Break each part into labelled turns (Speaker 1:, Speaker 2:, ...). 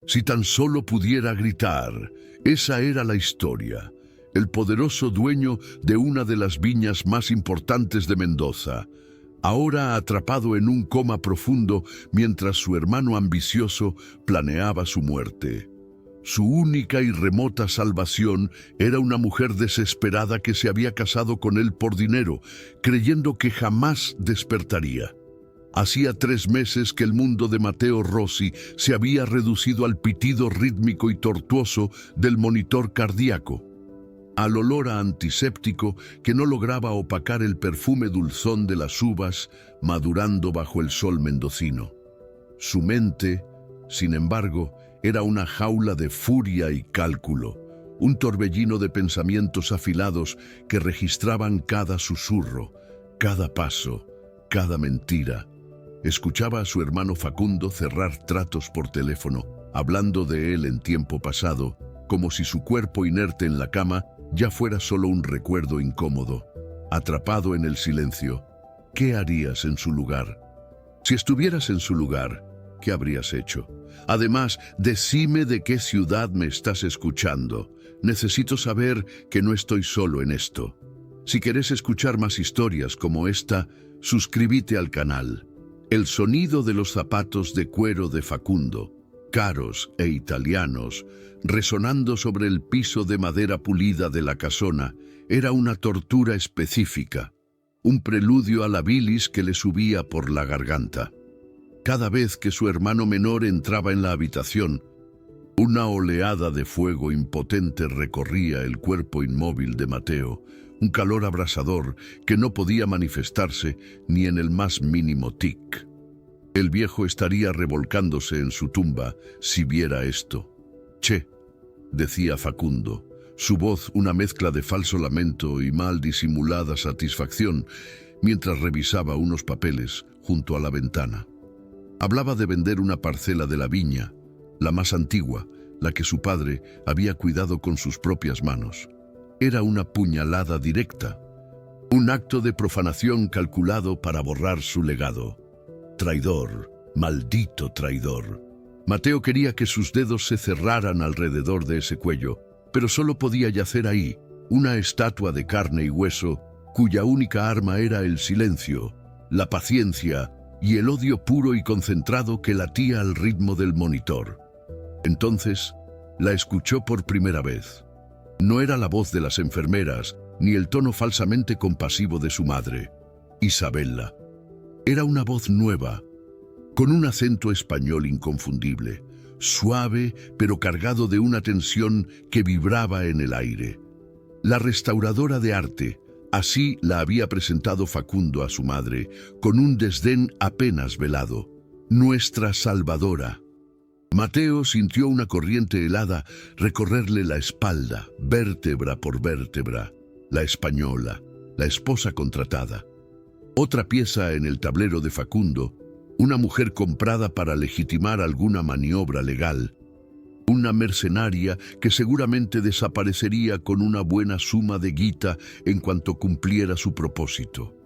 Speaker 1: Si tan solo pudiera gritar. Esa era la historia. El poderoso dueño de una de las viñas más importantes de Mendoza, ahora atrapado en un coma profundo mientras su hermano ambicioso planeaba su muerte. Su única y remota salvación era una mujer desesperada que se había casado con él por dinero, creyendo que jamás despertaría. Hacía 3 meses que el mundo de Matteo Rossi se había reducido al pitido rítmico y tortuoso del monitor cardíaco, al olor a antiséptico que no lograba opacar el perfume dulzón de las uvas madurando bajo el sol mendocino. Su mente, sin embargo, era una jaula de furia y cálculo, un torbellino de pensamientos afilados que registraban cada susurro, cada paso, cada mentira. Escuchaba a su hermano Facundo cerrar tratos por teléfono, hablando de él en tiempo pasado, como si su cuerpo inerte en la cama ya fuera solo un recuerdo incómodo. Atrapado en el silencio, ¿qué harías en su lugar? Si estuvieras en su lugar, ¿qué habrías hecho? Además, decime de qué ciudad me estás escuchando. Necesito saber que no estoy solo en esto. Si querés escuchar más historias como esta, suscríbete al canal. El sonido de los zapatos de cuero de Facundo, caros e italianos, resonando sobre el piso de madera pulida de la casona, era una tortura específica, un preludio a la bilis que le subía por la garganta. Cada vez que su hermano menor entraba en la habitación, una oleada de fuego impotente recorría el cuerpo inmóvil de Matteo, un calor abrasador que no podía manifestarse ni en el más mínimo tic. El viejo estaría revolcándose en su tumba si viera esto. «Che», decía Facundo, su voz una mezcla de falso lamento y mal disimulada satisfacción, mientras revisaba unos papeles junto a la ventana. Hablaba de vender una parcela de la viña, la más antigua, la que su padre había cuidado con sus propias manos. Era una puñalada directa, un acto de profanación calculado para borrar su legado. Traidor, maldito traidor. Matteo quería que sus dedos se cerraran alrededor de ese cuello, pero solo podía yacer ahí, una estatua de carne y hueso, cuya única arma era el silencio, la paciencia y el odio puro y concentrado que latía al ritmo del monitor. Entonces, la escuchó por primera vez. No era la voz de las enfermeras, ni el tono falsamente compasivo de su madre, Isabella. Era una voz nueva, con un acento español inconfundible, suave pero cargado de una tensión que vibraba en el aire. La restauradora de arte, así la había presentado Facundo a su madre, con un desdén apenas velado. Nuestra salvadora. Matteo sintió una corriente helada recorrerle la espalda, vértebra por vértebra. La española, la esposa contratada. Otra pieza en el tablero de Facundo, una mujer comprada para legitimar alguna maniobra legal. Una mercenaria que seguramente desaparecería con una buena suma de guita en cuanto cumpliera su propósito.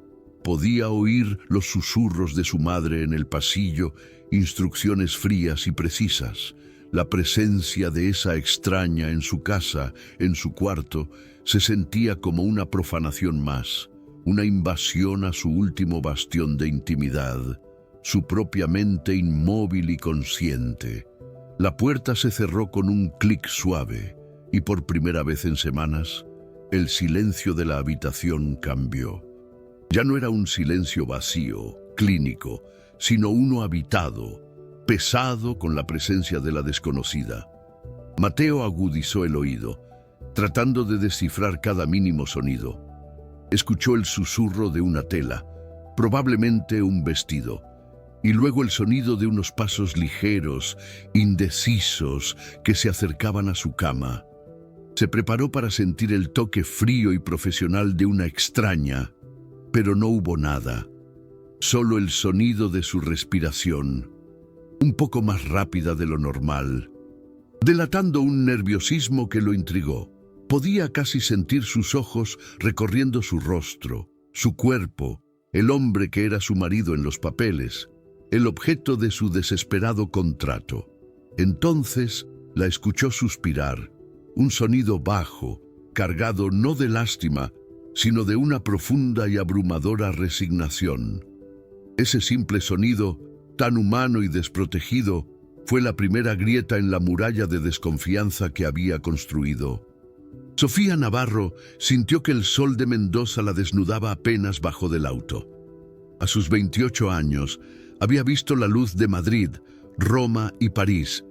Speaker 1: Podía oír los susurros de su madre en el pasillo, instrucciones frías y precisas. La presencia de esa extraña en su casa, en su cuarto, se sentía como una profanación más, una invasión a su último bastión de intimidad, su propia mente inmóvil y consciente. La puerta se cerró con un clic suave y por primera vez en semanas, el silencio de la habitación cambió. Ya no era un silencio vacío, clínico, sino uno habitado, pesado con la presencia de la desconocida. Matteo agudizó el oído, tratando de descifrar cada mínimo sonido. Escuchó el susurro de una tela, probablemente un vestido, y luego el sonido de unos pasos ligeros, indecisos, que se acercaban a su cama. Se preparó para sentir el toque frío y profesional de una extraña, pero no hubo nada. Solo el sonido de su respiración, un poco más rápida de lo normal, delatando un nerviosismo que lo intrigó. Podía casi sentir sus ojos recorriendo su rostro, su cuerpo, el hombre que era su marido en los papeles, el objeto de su desesperado contrato. Entonces la escuchó suspirar, un sonido bajo, cargado no de lástima, sino de una profunda y abrumadora resignación. Ese simple sonido, tan humano y desprotegido, fue la primera grieta en la muralla de desconfianza que había construido. Sofía Navarro sintió que el sol de Mendoza la desnudaba apenas bajó del auto. A sus 28 años, había visto la luz de Madrid, Roma y París,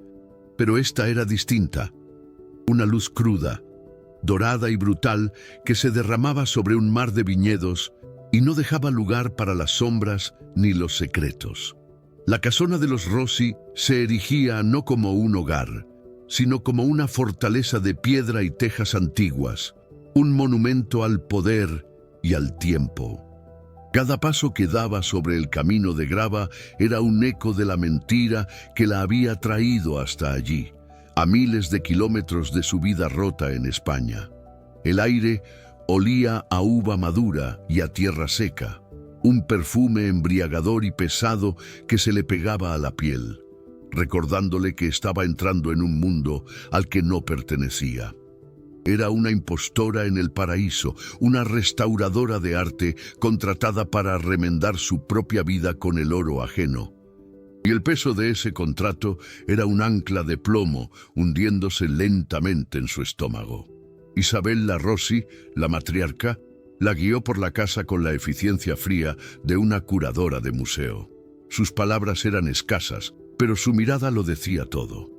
Speaker 1: pero esta era distinta. Una luz cruda, dorada y brutal que se derramaba sobre un mar de viñedos y no dejaba lugar para las sombras ni los secretos. La casona de los Rossi se erigía no como un hogar, sino como una fortaleza de piedra y tejas antiguas, un monumento al poder y al tiempo. Cada paso que daba sobre el camino de grava era un eco de la mentira que la había traído hasta allí, a miles de kilómetros de su vida rota en España. El aire olía a uva madura y a tierra seca, un perfume embriagador y pesado que se le pegaba a la piel, recordándole que estaba entrando en un mundo al que no pertenecía. Era una impostora en el paraíso, una restauradora de arte contratada para remendar su propia vida con el oro ajeno. Y el peso de ese contrato era un ancla de plomo hundiéndose lentamente en su estómago. Isabel La Rossi, la matriarca, la guió por la casa con la eficiencia fría de una curadora de museo. Sus palabras eran escasas, pero su mirada lo decía todo.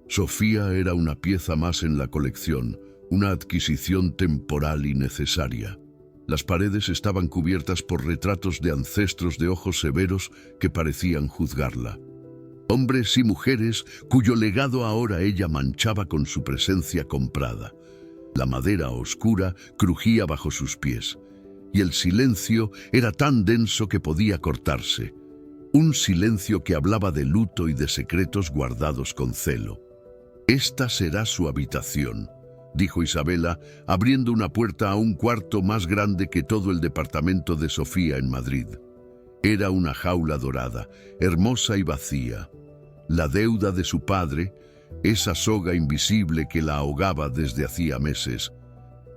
Speaker 1: Sofía era una pieza más en la colección, una adquisición temporal y necesaria. Las paredes estaban cubiertas por retratos de ancestros de ojos severos que parecían juzgarla. Hombres y mujeres cuyo legado ahora ella manchaba con su presencia comprada. La madera oscura crujía bajo sus pies, y el silencio era tan denso que podía cortarse. Un silencio que hablaba de luto y de secretos guardados con celo. «Esta será su habitación», dijo Isabela, abriendo una puerta a un cuarto más grande que todo el departamento de Sofía en Madrid. Era una jaula dorada, hermosa y vacía. La deuda de su padre, esa soga invisible que la ahogaba desde hacía meses,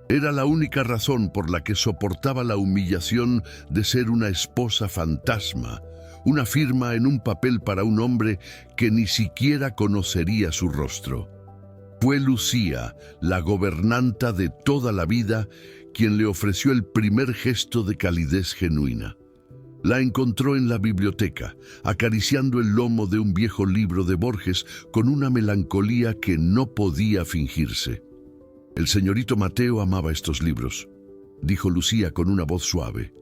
Speaker 1: era la única razón por la que soportaba la humillación de ser una esposa fantasma, una firma en un papel para un hombre que ni siquiera conocería su rostro. Fue Lucía, la gobernanta de toda la vida, quien le ofreció el primer gesto de calidez genuina. La encontró en la biblioteca, acariciando el lomo de un viejo libro de Borges con una melancolía que no podía fingirse. «El señorito Mateo amaba estos libros», dijo Lucía con una voz suave.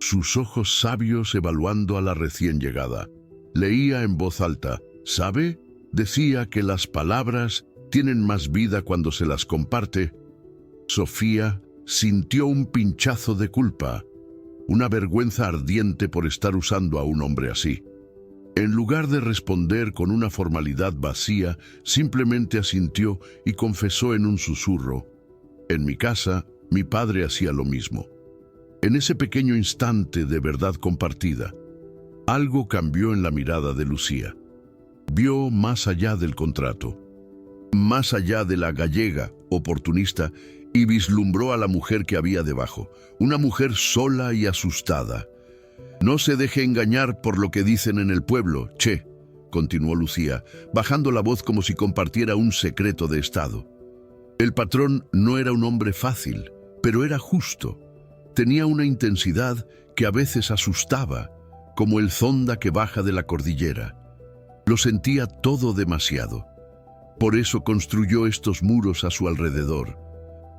Speaker 1: Sus ojos sabios evaluando a la recién llegada. Leía en voz alta. «¿Sabe?», decía, «que las palabras tienen más vida cuando se las comparte». Sofía sintió un pinchazo de culpa, una vergüenza ardiente por estar usando a un hombre así. En lugar de responder con una formalidad vacía, simplemente asintió y confesó en un susurro: «En mi casa, mi padre hacía lo mismo». En ese pequeño instante de verdad compartida, algo cambió en la mirada de Lucía. Vio más allá del contrato, más allá de la gallega oportunista, y vislumbró a la mujer que había debajo, una mujer sola y asustada. «No se deje engañar por lo que dicen en el pueblo, che», continuó Lucía, bajando la voz como si compartiera un secreto de estado. El patrón no era un hombre fácil, pero era justo. Tenía una intensidad que a veces asustaba, como el zonda que baja de la cordillera. Lo sentía todo demasiado. Por eso construyó estos muros a su alrededor,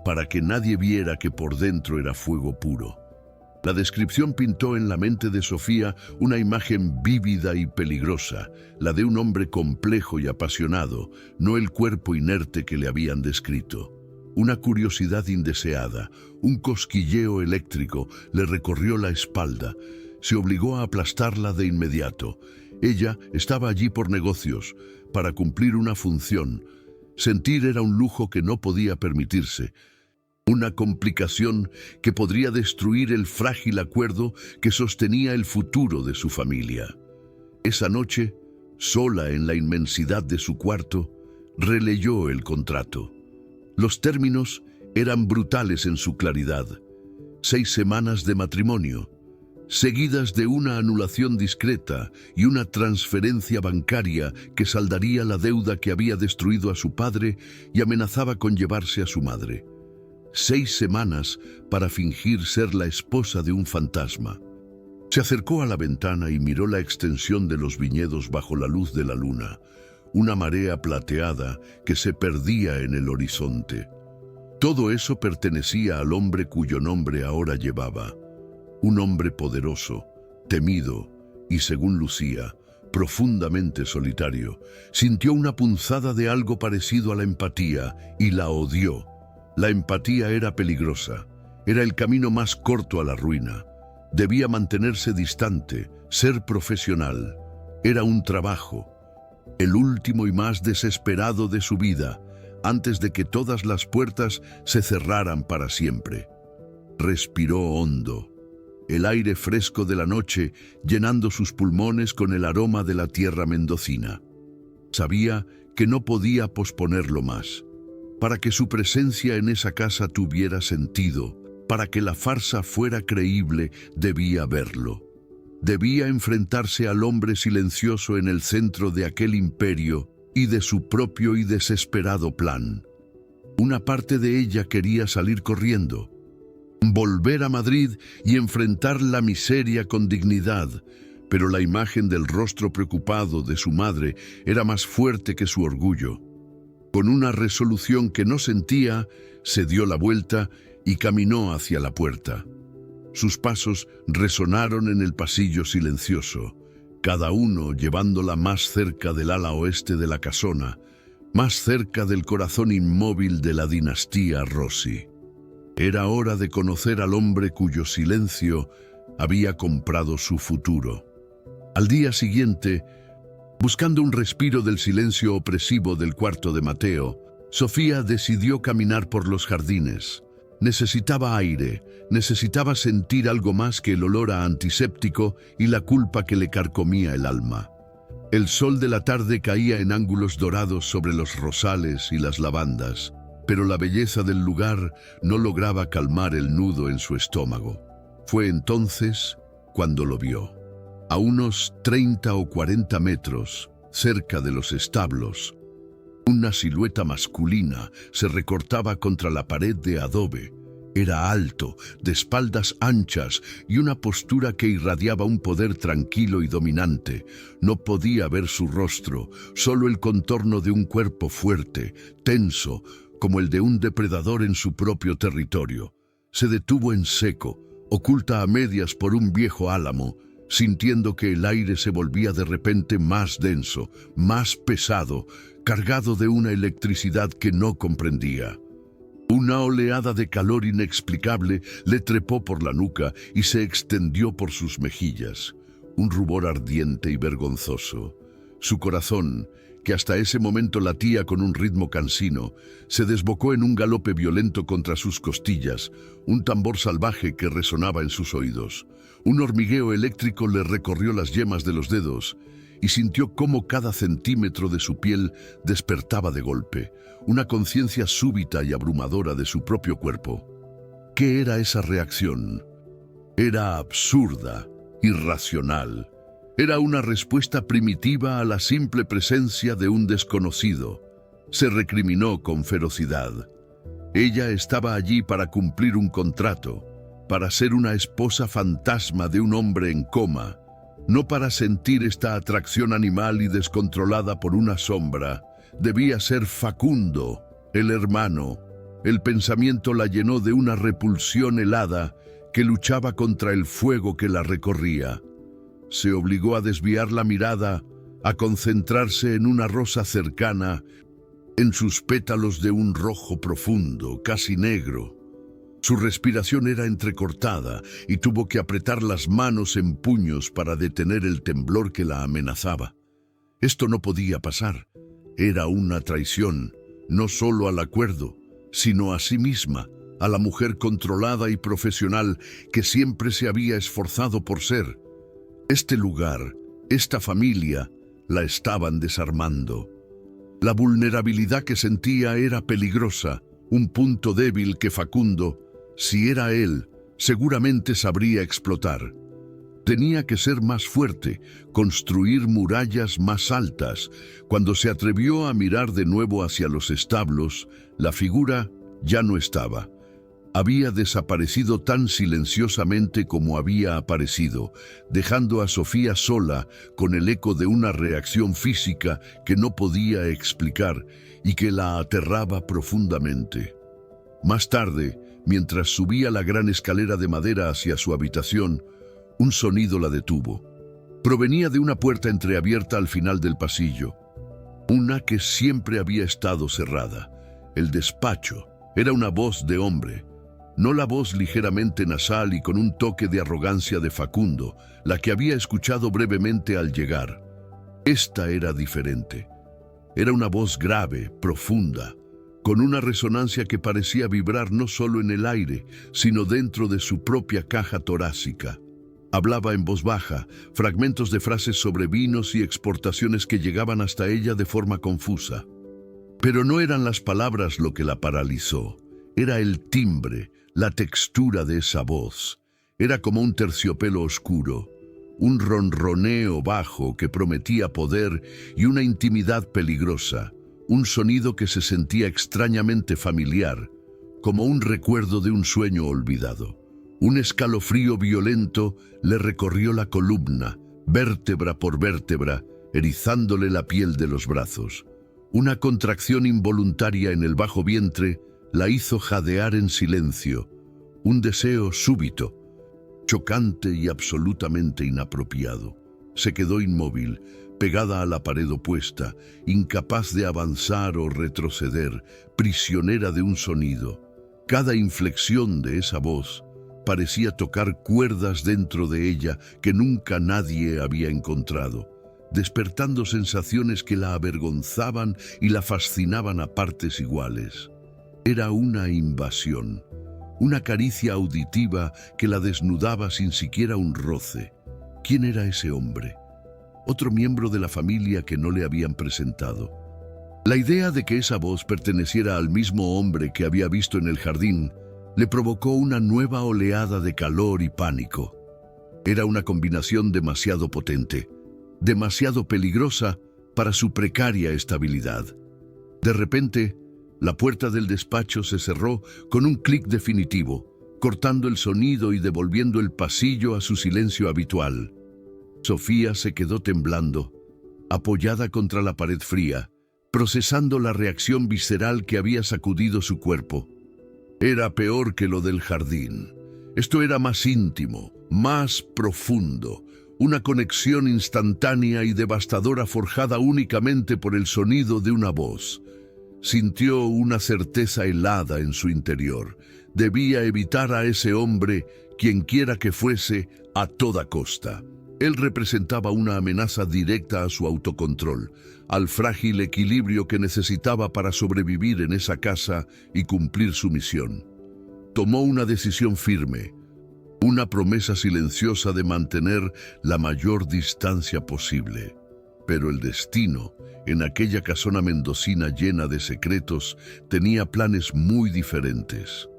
Speaker 1: para que nadie viera que por dentro era fuego puro. La descripción pintó en la mente de Sofía una imagen vívida y peligrosa, la de un hombre complejo y apasionado, no el cuerpo inerte que le habían descrito. Una curiosidad indeseada, un cosquilleo eléctrico le recorrió la espalda. Se obligó a aplastarla de inmediato. Ella estaba allí por negocios, para cumplir una función. Sentir era un lujo que no podía permitirse. Una complicación que podría destruir el frágil acuerdo que sostenía el futuro de su familia. Esa noche, Sola en la inmensidad de su cuarto, releyó el contrato. Los términos eran brutales en su claridad. 6 semanas de matrimonio, seguidas de una anulación discreta y una transferencia bancaria que saldaría la deuda que había destruido a su padre y amenazaba con llevarse a su madre. 6 semanas para fingir ser la esposa de un fantasma. Se acercó a la ventana y miró la extensión de los viñedos bajo la luz de la luna, una marea plateada que se perdía en el horizonte. Todo eso pertenecía al hombre cuyo nombre ahora llevaba. Un hombre poderoso, temido y, según Lucía, profundamente solitario. Sintió una punzada de algo parecido a la empatía y la odió. La empatía era peligrosa, era el camino más corto a la ruina. Debía mantenerse distante, ser profesional. Era un trabajo, el último y más desesperado de su vida, antes de que todas las puertas se cerraran para siempre. Respiró hondo, el aire fresco de la noche llenando sus pulmones con el aroma de la tierra mendocina. Sabía que no podía posponerlo más. Para que su presencia en esa casa tuviera sentido, para que la farsa fuera creíble, debía verlo. Debía enfrentarse al hombre silencioso en el centro de aquel imperio y de su propio y desesperado plan. Una parte de ella quería salir corriendo, volver a Madrid y enfrentar la miseria con dignidad, pero la imagen del rostro preocupado de su madre era más fuerte que su orgullo. Con una resolución que no sentía, se dio la vuelta y caminó hacia la puerta. Sus pasos resonaron en el pasillo silencioso, cada uno llevándola más cerca del ala oeste de la casona, más cerca del corazón inmóvil de la dinastía Rossi. Era hora de conocer al hombre cuyo silencio había comprado su futuro. Al día siguiente, buscando un respiro del silencio opresivo del cuarto de Mateo, Sofía decidió caminar por los jardines. Necesitaba aire, necesitaba sentir algo más que el olor a antiséptico y la culpa que le carcomía el alma. El sol de la tarde caía en ángulos dorados sobre los rosales y las lavandas, pero la belleza del lugar no lograba calmar el nudo en su estómago. Fue entonces cuando lo vio. A unos 30 o 40 metros, cerca de los establos, una silueta masculina se recortaba contra la pared de adobe. Era alto, de espaldas anchas y una postura que irradiaba un poder tranquilo y dominante. No podía ver su rostro, solo el contorno de un cuerpo fuerte, tenso, como el de un depredador en su propio territorio. Se detuvo en seco, oculta a medias por un viejo álamo, sintiendo que el aire se volvía de repente más denso, más pesado, cargado de una electricidad que no comprendía. Una oleada de calor inexplicable le trepó por la nuca y se extendió por sus mejillas. Un rubor ardiente y vergonzoso. Su corazón, que hasta ese momento latía con un ritmo cansino, se desbocó en un galope violento contra sus costillas, un tambor salvaje que resonaba en sus oídos. Un hormigueo eléctrico le recorrió las yemas de los dedos y sintió cómo cada centímetro de su piel despertaba de golpe, una conciencia súbita y abrumadora de su propio cuerpo. ¿Qué era esa reacción? Era absurda, irracional. Era una respuesta primitiva a la simple presencia de un desconocido. Se recriminó con ferocidad. Ella estaba allí para cumplir un contrato, para ser una esposa fantasma de un hombre en coma, no para sentir esta atracción animal y descontrolada por una sombra. Debía ser Facundo, el hermano. El pensamiento la llenó de una repulsión helada que luchaba contra el fuego que la recorría. Se obligó a desviar la mirada, a concentrarse en una rosa cercana, en sus pétalos de un rojo profundo, casi negro. Su respiración era entrecortada y tuvo que apretar las manos en puños para detener el temblor que la amenazaba. Esto no podía pasar. Era una traición, no solo al acuerdo, sino a sí misma, a la mujer controlada y profesional que siempre se había esforzado por ser. Este lugar, esta familia, la estaban desarmando. La vulnerabilidad que sentía era peligrosa, un punto débil que Facundo, si era él, seguramente sabría explotar. Tenía que ser más fuerte, construir murallas más altas. Cuando se atrevió a mirar de nuevo hacia los establos, la figura ya no estaba. Había desaparecido tan silenciosamente como había aparecido, dejando a Sofía sola con el eco de una reacción física que no podía explicar y que la aterraba profundamente. Más tarde, mientras subía la gran escalera de madera hacia su habitación, un sonido la detuvo. Provenía de una puerta entreabierta al final del pasillo, una que siempre había estado cerrada. El despacho era una voz de hombre, no la voz ligeramente nasal y con un toque de arrogancia de Facundo, la que había escuchado brevemente al llegar. Esta era diferente. Era una voz grave, profunda, con una resonancia que parecía vibrar no solo en el aire, sino dentro de su propia caja torácica. Hablaba en voz baja, fragmentos de frases sobre vinos y exportaciones que llegaban hasta ella de forma confusa. Pero no eran las palabras lo que la paralizó, era el timbre, la textura de esa voz. Era como un terciopelo oscuro, un ronroneo bajo que prometía poder y una intimidad peligrosa, un sonido que se sentía extrañamente familiar, como un recuerdo de un sueño olvidado. Un escalofrío violento le recorrió la columna, vértebra por vértebra, erizándole la piel de los brazos. Una contracción involuntaria en el bajo vientre la hizo jadear en silencio. Un deseo súbito, chocante y absolutamente inapropiado. Se quedó inmóvil, pegada a la pared opuesta, incapaz de avanzar o retroceder, prisionera de un sonido. Cada inflexión de esa voz parecía tocar cuerdas dentro de ella que nunca nadie había encontrado, despertando sensaciones que la avergonzaban y la fascinaban a partes iguales. Era una invasión, una caricia auditiva que la desnudaba sin siquiera un roce. ¿Quién era ese hombre? Otro miembro de la familia que no le habían presentado. La idea de que esa voz perteneciera al mismo hombre que había visto en el jardín le provocó una nueva oleada de calor y pánico. Era una combinación demasiado potente, demasiado peligrosa para su precaria estabilidad. De repente, la puerta del despacho se cerró con un clic definitivo, cortando el sonido y devolviendo el pasillo a su silencio habitual. Sofía se quedó temblando, apoyada contra la pared fría, procesando la reacción visceral que había sacudido su cuerpo. Era peor que lo del jardín. Esto era más íntimo, más profundo, una conexión instantánea y devastadora forjada únicamente por el sonido de una voz. Sintió una certeza helada en su interior. Debía evitar a ese hombre, quienquiera que fuese, a toda costa. Él representaba una amenaza directa a su autocontrol, al frágil equilibrio que necesitaba para sobrevivir en esa casa y cumplir su misión. Tomó una decisión firme, una promesa silenciosa de mantener la mayor distancia posible. Pero el destino, en aquella casona mendocina llena de secretos, tenía planes muy diferentes.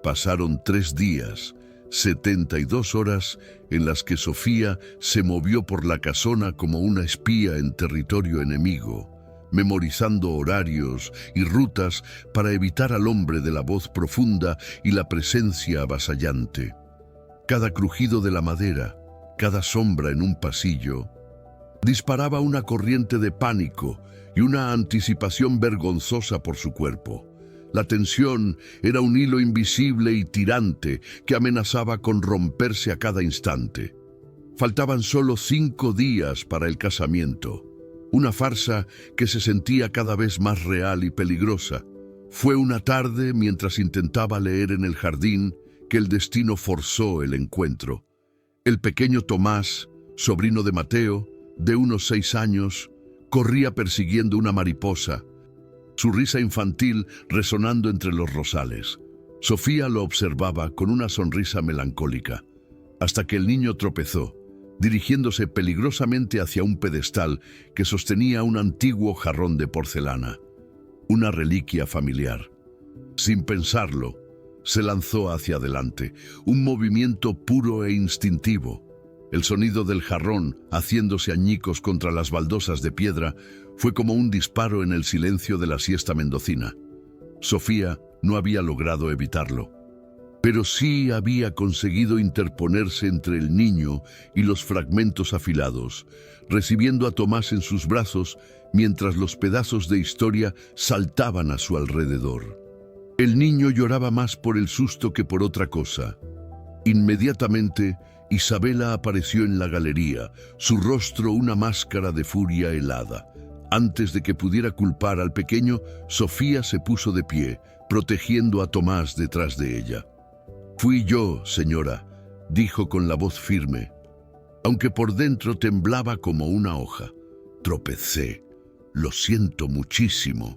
Speaker 1: Pasaron 3 días, 72 horas en las que Sofía se movió por la casona como una espía en territorio enemigo, memorizando horarios y rutas para evitar al hombre de la voz profunda y la presencia avasallante. Cada crujido de la madera, cada sombra en un pasillo, disparaba una corriente de pánico y una anticipación vergonzosa por su cuerpo. La tensión era un hilo invisible y tirante que amenazaba con romperse a cada instante. Faltaban solo 5 días para el casamiento, una farsa que se sentía cada vez más real y peligrosa. Fue una tarde, mientras intentaba leer en el jardín, que el destino forzó el encuentro. El pequeño Tomás, sobrino de Mateo, de unos 6 años, corría persiguiendo una mariposa, su risa infantil resonando entre los rosales. Sofía lo observaba con una sonrisa melancólica, hasta que el niño tropezó, dirigiéndose peligrosamente hacia un pedestal que sostenía un antiguo jarrón de porcelana, una reliquia familiar. Sin pensarlo, se lanzó hacia adelante, un movimiento puro e instintivo. El sonido del jarrón, haciéndose añicos contra las baldosas de piedra, fue como un disparo en el silencio de la siesta mendocina. Sofía no había logrado evitarlo, pero sí había conseguido interponerse entre el niño y los fragmentos afilados, recibiendo a Tomás en sus brazos mientras los pedazos de historia saltaban a su alrededor. El niño lloraba más por el susto que por otra cosa. Inmediatamente, Isabela apareció en la galería, su rostro una máscara de furia helada. Antes de que pudiera culpar al pequeño, Sofía se puso de pie, protegiendo a Tomás detrás de ella. «Fui yo, señora», dijo con la voz firme, aunque por dentro temblaba como una hoja. «Tropecé. Lo siento muchísimo».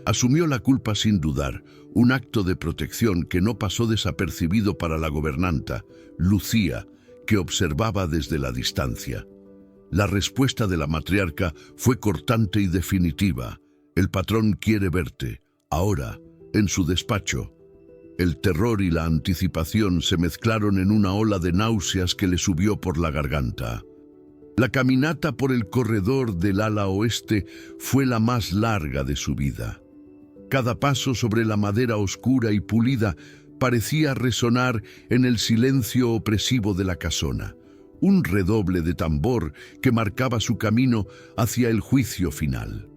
Speaker 1: Asumió la culpa sin dudar, un acto de protección que no pasó desapercibido para la gobernanta, Lucía, que observaba desde la distancia. La respuesta de la matriarca fue cortante y definitiva. «El patrón quiere verte, ahora, en su despacho». El terror y la anticipación se mezclaron en una ola de náuseas que le subió por la garganta. La caminata por el corredor del ala oeste fue la más larga de su vida. Cada paso sobre la madera oscura y pulida parecía resonar en el silencio opresivo de la casona, un redoble de tambor que marcaba su camino hacia el juicio final.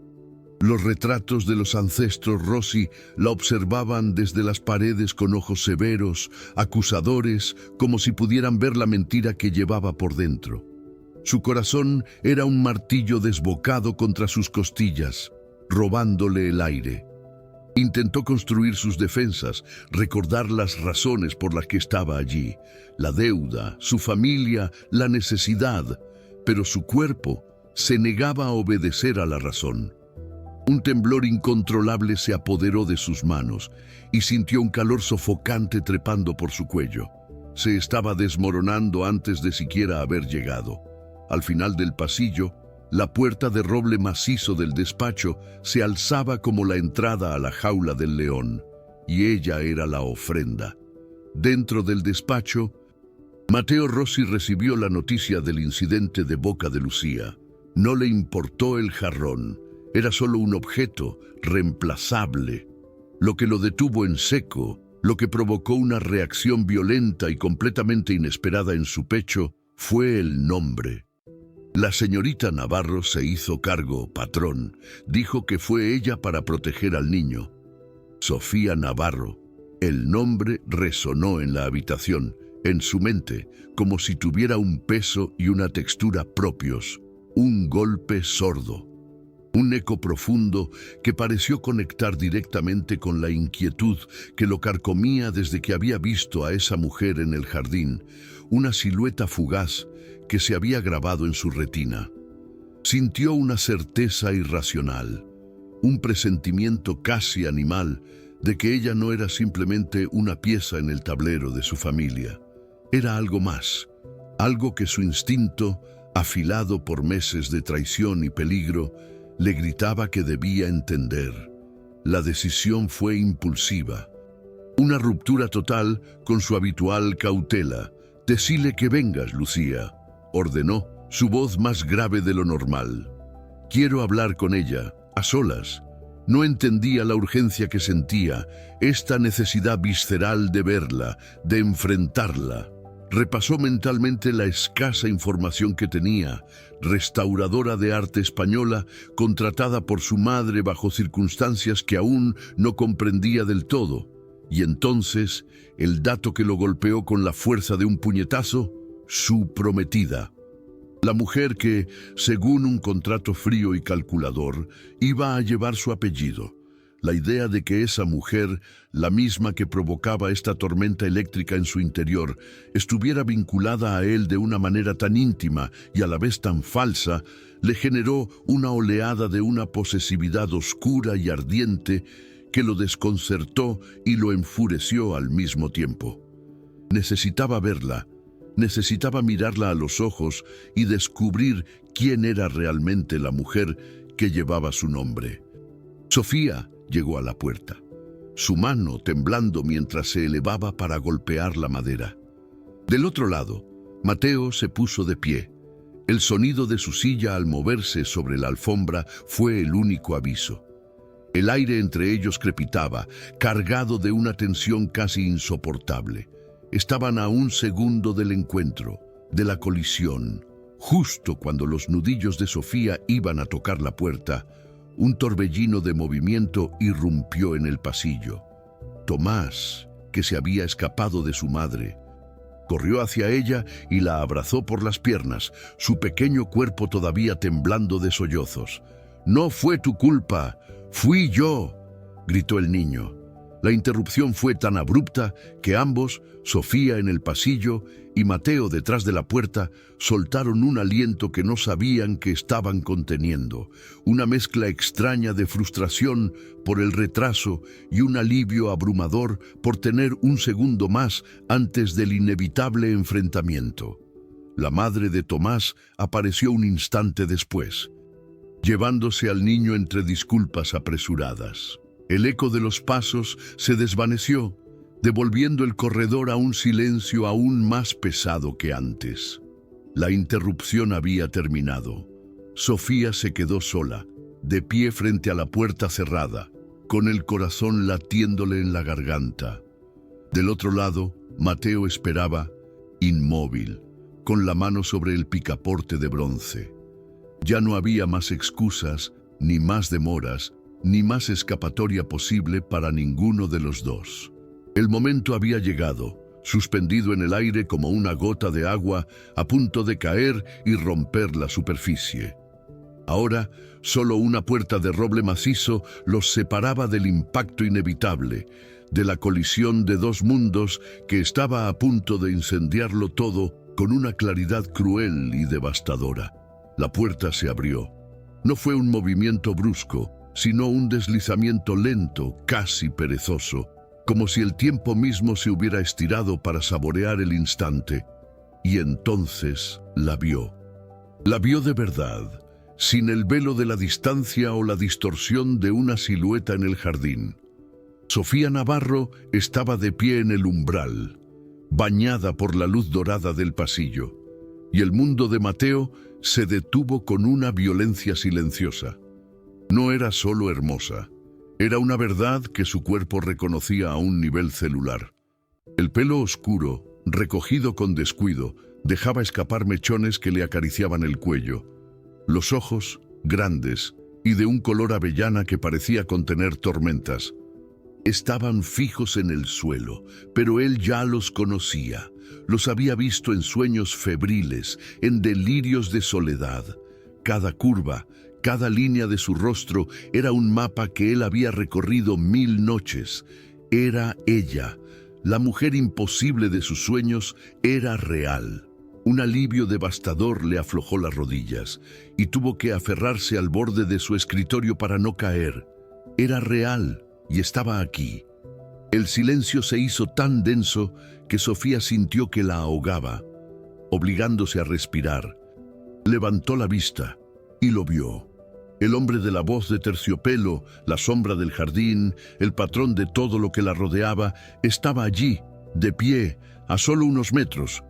Speaker 1: Los retratos de los ancestros Rossi la observaban desde las paredes con ojos severos, acusadores, como si pudieran ver la mentira que llevaba por dentro. Su corazón era un martillo desbocado contra sus costillas, robándole el aire. Intentó construir sus defensas, recordar las razones por las que estaba allí, la deuda, su familia, la necesidad, pero su cuerpo se negaba a obedecer a la razón. Un temblor incontrolable se apoderó de sus manos y sintió un calor sofocante trepando por su cuello. Se estaba desmoronando antes de siquiera haber llegado. Al final del pasillo, la puerta de roble macizo del despacho se alzaba como la entrada a la jaula del león, y ella era la ofrenda. Dentro del despacho, Mateo Rossi recibió la noticia del incidente de boca de Lucía. No le importó el jarrón, era solo un objeto reemplazable. Lo que lo detuvo en seco, lo que provocó una reacción violenta y completamente inesperada en su pecho, fue el nombre. La señorita Navarro se hizo cargo, patrón. Dijo que fue ella para proteger al niño. Sofía Navarro. El nombre resonó en la habitación, en su mente, como si tuviera un peso y una textura propios. Un golpe sordo. Un eco profundo que pareció conectar directamente con la inquietud que lo carcomía desde que había visto a esa mujer en el jardín, una silueta fugaz que se había grabado en su retina. Sintió una certeza irracional, un presentimiento casi animal de que ella no era simplemente una pieza en el tablero de su familia. Era algo más, algo que su instinto, afilado por meses de traición y peligro, le gritaba que debía entender. La decisión fue impulsiva. Una ruptura total con su habitual cautela. «Decile que vengas, Lucía», ordenó, su voz más grave de lo normal. «Quiero hablar con ella, a solas». No entendía la urgencia que sentía, esta necesidad visceral de verla, de enfrentarla. Repasó mentalmente la escasa información que tenía, restauradora de arte española, contratada por su madre bajo circunstancias que aún no comprendía del todo. Y entonces, el dato que lo golpeó con la fuerza de un puñetazo, su prometida. La mujer que, según un contrato frío y calculador, iba a llevar su apellido. La idea de que esa mujer, la misma que provocaba esta tormenta eléctrica en su interior, estuviera vinculada a él de una manera tan íntima y a la vez tan falsa, le generó una oleada de una posesividad oscura y ardiente que lo desconcertó y lo enfureció al mismo tiempo. Necesitaba verla. Necesitaba mirarla a los ojos y descubrir quién era realmente la mujer que llevaba su nombre. Sofía llegó a la puerta, su mano temblando mientras se elevaba para golpear la madera. Del otro lado, Mateo se puso de pie. El sonido de su silla al moverse sobre la alfombra fue el único aviso. El aire entre ellos crepitaba, cargado de una tensión casi insoportable. Estaban a un segundo del encuentro, de la colisión. Justo cuando los nudillos de Sofía iban a tocar la puerta, un torbellino de movimiento irrumpió en el pasillo. Tomás, que se había escapado de su madre, corrió hacia ella y la abrazó por las piernas, su pequeño cuerpo todavía temblando de sollozos. «No fue tu culpa, fui yo», gritó el niño. La interrupción fue tan abrupta que ambos, Sofía en el pasillo y Mateo detrás de la puerta, soltaron un aliento que no sabían que estaban conteniendo, una mezcla extraña de frustración por el retraso y un alivio abrumador por tener un segundo más antes del inevitable enfrentamiento. La madre de Tomás apareció un instante después, llevándose al niño entre disculpas apresuradas. El eco de los pasos se desvaneció, devolviendo el corredor a un silencio aún más pesado que antes. La interrupción había terminado. Sofía se quedó sola, de pie frente a la puerta cerrada, con el corazón latiéndole en la garganta. Del otro lado, Mateo esperaba, inmóvil, con la mano sobre el picaporte de bronce. Ya no había más excusas, ni más demoras, ni más escapatoria posible para ninguno de los dos. El momento había llegado, suspendido en el aire como una gota de agua a punto de caer y romper la superficie. Ahora, solo una puerta de roble macizo los separaba del impacto inevitable, de la colisión de dos mundos que estaba a punto de incendiarlo todo con una claridad cruel y devastadora. La puerta se abrió. No fue un movimiento brusco, sino un deslizamiento lento, casi perezoso, como si el tiempo mismo se hubiera estirado para saborear el instante. Y entonces la vio. La vio de verdad, sin el velo de la distancia o la distorsión de una silueta en el jardín. Sofía Navarro estaba de pie en el umbral, bañada por la luz dorada del pasillo, y el mundo de Mateo se detuvo con una violencia silenciosa. No era solo hermosa, era una verdad que su cuerpo reconocía a un nivel celular. El pelo oscuro, recogido con descuido, dejaba escapar mechones que le acariciaban el cuello. Los ojos, grandes y de un color avellana que parecía contener tormentas. Estaban fijos en el suelo, pero él ya los conocía. Los había visto en sueños febriles, en delirios de soledad. Cada curva, cada línea de su rostro era un mapa que él había recorrido 1000 noches. Era ella, la mujer imposible de sus sueños, era real. Un alivio devastador le aflojó las rodillas y tuvo que aferrarse al borde de su escritorio para no caer. Era real y estaba aquí. El silencio se hizo tan denso que Sofía sintió que la ahogaba, obligándose a respirar. Levantó la vista y lo vio. El hombre de la voz de terciopelo, la sombra del jardín, el patrón de todo lo que la rodeaba, estaba allí, de pie, a solo unos metros.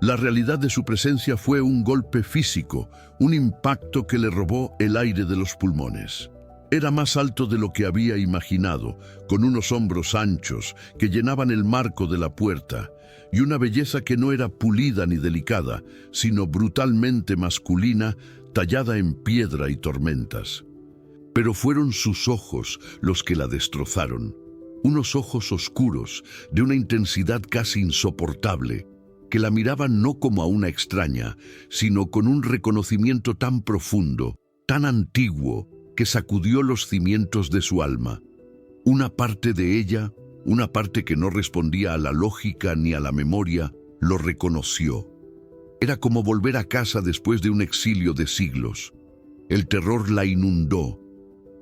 Speaker 1: La realidad de su presencia fue un golpe físico, un impacto que le robó el aire de los pulmones. Era más alto de lo que había imaginado, con unos hombros anchos que llenaban el marco de la puerta, y una belleza que no era pulida ni delicada, sino brutalmente masculina, tallada en piedra y tormentas. Pero fueron sus ojos los que la destrozaron, unos ojos oscuros, de una intensidad casi insoportable, que la miraban no como a una extraña, sino con un reconocimiento tan profundo, tan antiguo, que sacudió los cimientos de su alma. Una parte de ella, una parte que no respondía a la lógica ni a la memoria, lo reconoció. Era como volver a casa después de un exilio de siglos. El terror la inundó,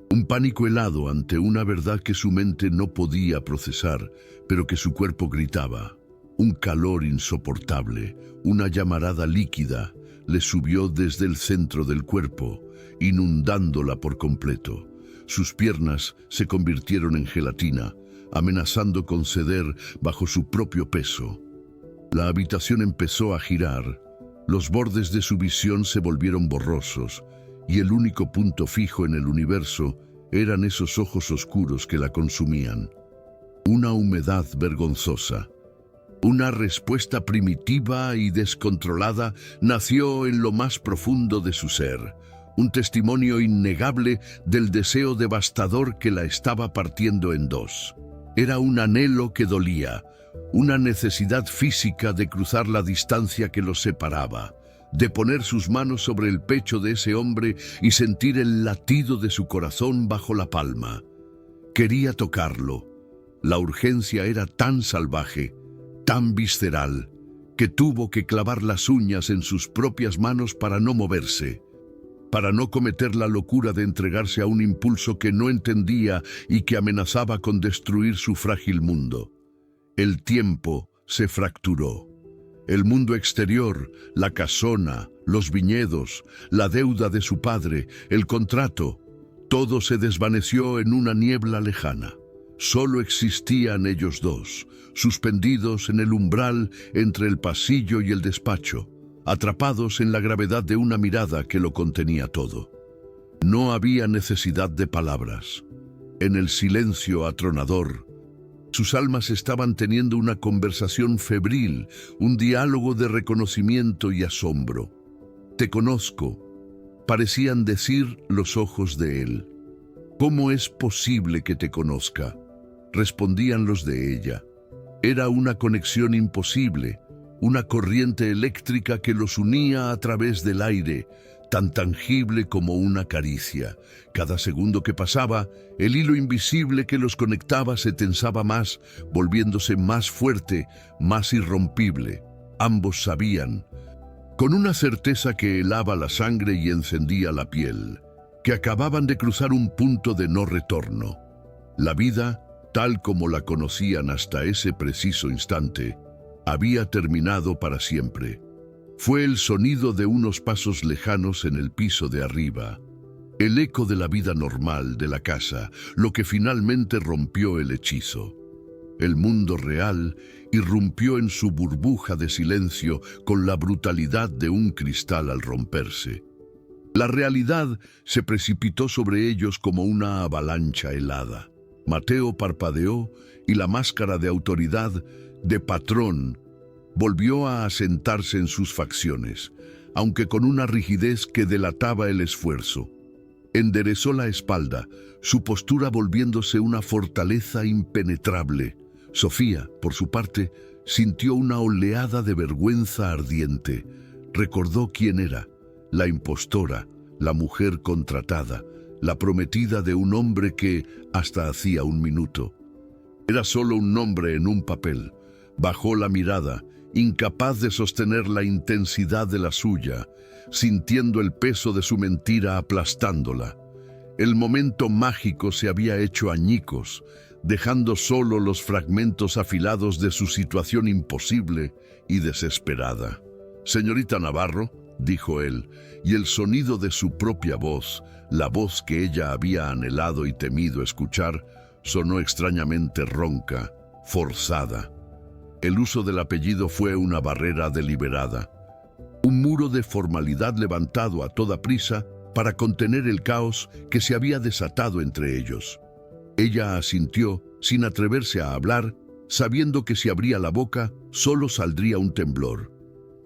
Speaker 1: un pánico helado ante una verdad que su mente no podía procesar, pero que su cuerpo gritaba: Un calor insoportable, una llamarada líquida, le subió desde el centro del cuerpo, inundándola por completo. Sus piernas se convirtieron en gelatina, amenazando con ceder bajo su propio peso. La habitación empezó a girar, los bordes de su visión se volvieron borrosos, y el único punto fijo en el universo eran esos ojos oscuros que la consumían. Una humedad vergonzosa. Una respuesta primitiva y descontrolada nació en lo más profundo de su ser, un testimonio innegable del deseo devastador que la estaba partiendo en dos. Era un anhelo que dolía, una necesidad física de cruzar la distancia que los separaba, de poner sus manos sobre el pecho de ese hombre y sentir el latido de su corazón bajo la palma. Quería tocarlo. La urgencia era tan salvaje, tan visceral, que tuvo que clavar las uñas en sus propias manos para no moverse, para no cometer la locura de entregarse a un impulso que no entendía y que amenazaba con destruir su frágil mundo. El tiempo se fracturó. El mundo exterior, la casona, los viñedos, la deuda de su padre, el contrato, todo se desvaneció en una niebla lejana. Solo existían ellos dos, suspendidos en el umbral entre el pasillo y el despacho, atrapados en la gravedad de una mirada que lo contenía todo. No había necesidad de palabras. En el silencio atronador, sus almas estaban teniendo una conversación febril, un diálogo de reconocimiento y asombro. «Te conozco», parecían decir los ojos de él. «¿Cómo es posible que te conozca?», respondían los de ella. Era una conexión imposible, una corriente eléctrica que los unía a través del aire, tan tangible como una caricia. Cada segundo que pasaba, el hilo invisible que los conectaba se tensaba más, volviéndose más fuerte, más irrompible. Ambos sabían, con una certeza que helaba la sangre y encendía la piel, que acababan de cruzar un punto de no retorno. La vida, tal como la conocían hasta ese preciso instante, había terminado para siempre. Fue el sonido de unos pasos lejanos en el piso de arriba, el eco de la vida normal de la casa, lo que finalmente rompió el hechizo. El mundo real irrumpió en su burbuja de silencio con la brutalidad de un cristal al romperse. La realidad se precipitó sobre ellos como una avalancha helada. Mateo parpadeó y la máscara de autoridad, de patrón, volvió a asentarse en sus facciones, aunque con una rigidez que delataba el esfuerzo. Enderezó la espalda, su postura volviéndose una fortaleza impenetrable. Sofía, por su parte, sintió una oleada de vergüenza ardiente. Recordó quién era, la impostora, la mujer contratada, la prometida de un hombre que, hasta hacía un minuto, era solo un nombre en un papel. Bajó la mirada, incapaz de sostener la intensidad de la suya, sintiendo el peso de su mentira aplastándola. El momento mágico se había hecho añicos, dejando solo los fragmentos afilados de su situación imposible y desesperada. «Señorita Navarro», dijo él, y el sonido de su propia voz, la voz que ella había anhelado y temido escuchar, sonó extrañamente ronca, forzada. El uso del apellido fue una barrera deliberada, un muro de formalidad levantado a toda prisa para contener el caos que se había desatado entre ellos. Ella asintió, sin atreverse a hablar, sabiendo que si abría la boca, solo saldría un temblor.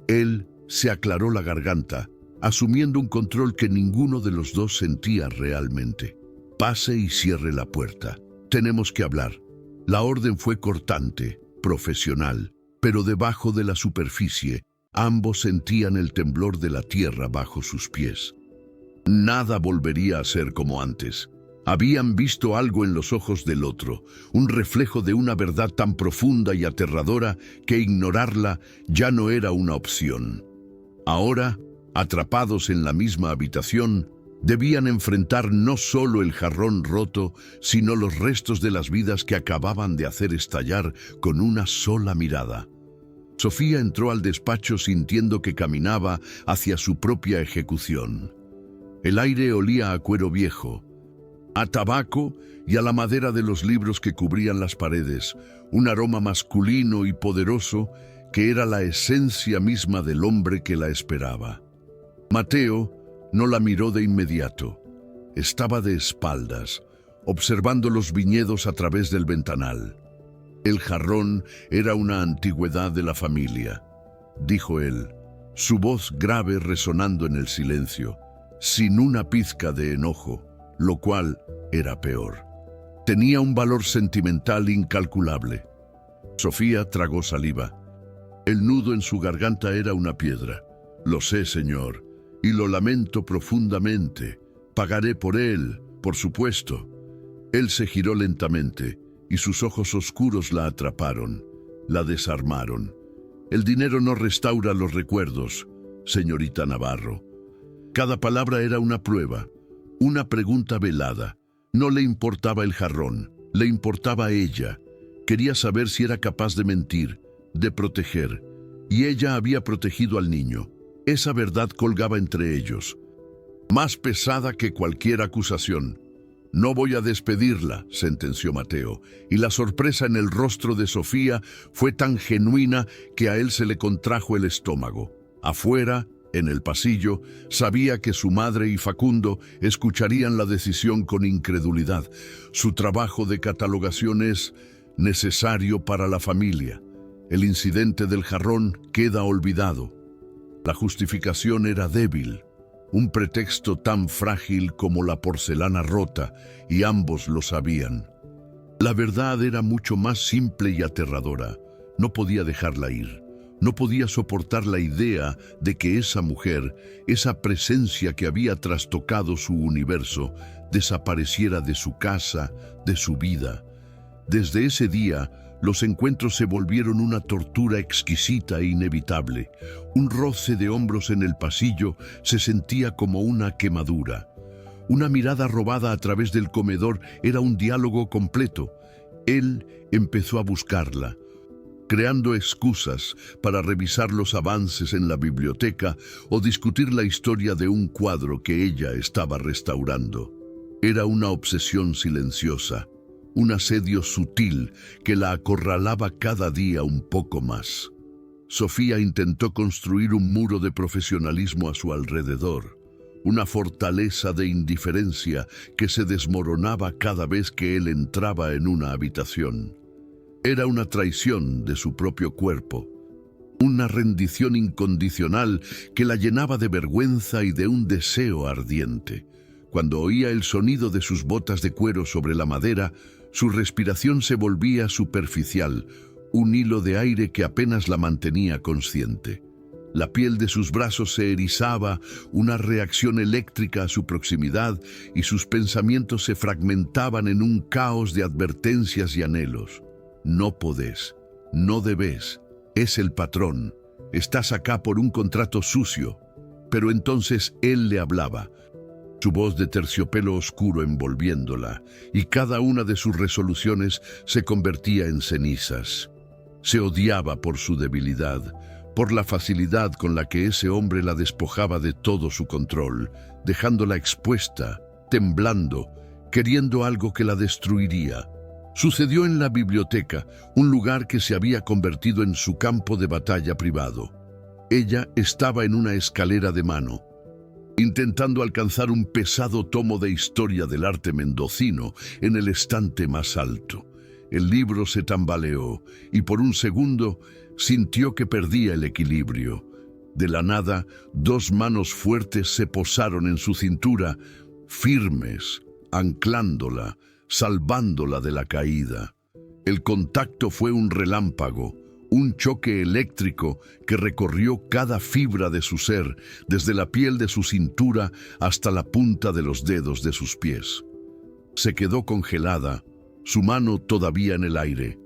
Speaker 1: Él se aclaró la garganta, asumiendo un control que ninguno de los dos sentía realmente. «Pase y cierre la puerta. Tenemos que hablar». La orden fue cortante, profesional, pero debajo de la superficie, ambos sentían el temblor de la tierra bajo sus pies. Nada volvería a ser como antes. Habían visto algo en los ojos del otro, un reflejo de una verdad tan profunda y aterradora que ignorarla ya no era una opción. Ahora, atrapados en la misma habitación, debían enfrentar no solo el jarrón roto, sino los restos de las vidas que acababan de hacer estallar con una sola mirada. Sofía entró al despacho sintiendo que caminaba hacia su propia ejecución. El aire olía a cuero viejo, a tabaco y a la madera de los libros que cubrían las paredes, un aroma masculino y poderoso que era la esencia misma del hombre que la esperaba. Mateo no la miró de inmediato. Estaba de espaldas, observando los viñedos a través del ventanal. El jarrón era una antigüedad de la familia, dijo él, su voz grave resonando en el silencio, sin una pizca de enojo, lo cual era peor. Tenía un valor sentimental incalculable. Sofía tragó saliva. El nudo en su garganta era una piedra. Lo sé, señor, y lo lamento profundamente. Pagaré por él, por supuesto. Él se giró lentamente, y sus ojos oscuros la atraparon, la desarmaron. El dinero no restaura los recuerdos, señorita Navarro. Cada palabra era una prueba, una pregunta velada. No le importaba el jarrón, le importaba ella. Quería saber si era capaz de mentir, de proteger. Y ella había protegido al niño. Esa verdad colgaba entre ellos, más pesada que cualquier acusación. No voy a despedirla, sentenció Mateo, y la sorpresa en el rostro de Sofía fue tan genuina que a él se le contrajo el estómago. Afuera, en el pasillo, sabía que su madre y Facundo escucharían la decisión con incredulidad. Su trabajo de catalogación es necesario para la familia. El incidente del jarrón queda olvidado. La justificación era débil, un pretexto tan frágil como la porcelana rota, y ambos lo sabían. La verdad era mucho más simple y aterradora. No podía dejarla ir. No podía soportar la idea de que esa mujer, esa presencia que había trastocado su universo, desapareciera de su casa, de su vida. Desde ese día, los encuentros se volvieron una tortura exquisita e inevitable. Un roce de hombros en el pasillo se sentía como una quemadura. Una mirada robada a través del comedor era un diálogo completo. Él empezó a buscarla, creando excusas para revisar los avances en la biblioteca o discutir la historia de un cuadro que ella estaba restaurando. Era una obsesión silenciosa, un asedio sutil que la acorralaba cada día un poco más. Sofía intentó construir un muro de profesionalismo a su alrededor, una fortaleza de indiferencia que se desmoronaba cada vez que él entraba en una habitación. Era una traición de su propio cuerpo, una rendición incondicional que la llenaba de vergüenza y de un deseo ardiente. Cuando oía el sonido de sus botas de cuero sobre la madera, su respiración se volvía superficial, un hilo de aire que apenas la mantenía consciente. La piel de sus brazos se erizaba, una reacción eléctrica a su proximidad, y sus pensamientos se fragmentaban en un caos de advertencias y anhelos. No podés, no debés, es el patrón, estás acá por un contrato sucio. Pero entonces él le hablaba, su voz de terciopelo oscuro envolviéndola, y cada una de sus resoluciones se convertía en cenizas. Se odiaba por su debilidad, por la facilidad con la que ese hombre la despojaba de todo su control, dejándola expuesta, temblando, queriendo algo que la destruiría. Sucedió en la biblioteca, un lugar que se había convertido en su campo de batalla privado. Ella estaba en una escalera de mano, intentando alcanzar un pesado tomo de historia del arte mendocino en el estante más alto. El libro se tambaleó y por un segundo sintió que perdía el equilibrio. De la nada, dos manos fuertes se posaron en su cintura, firmes, anclándola, salvándola de la caída. El contacto fue un relámpago, un choque eléctrico que recorrió cada fibra de su ser, desde la piel de su cintura hasta la punta de los dedos de sus pies. Se quedó congelada, su mano todavía en el aire,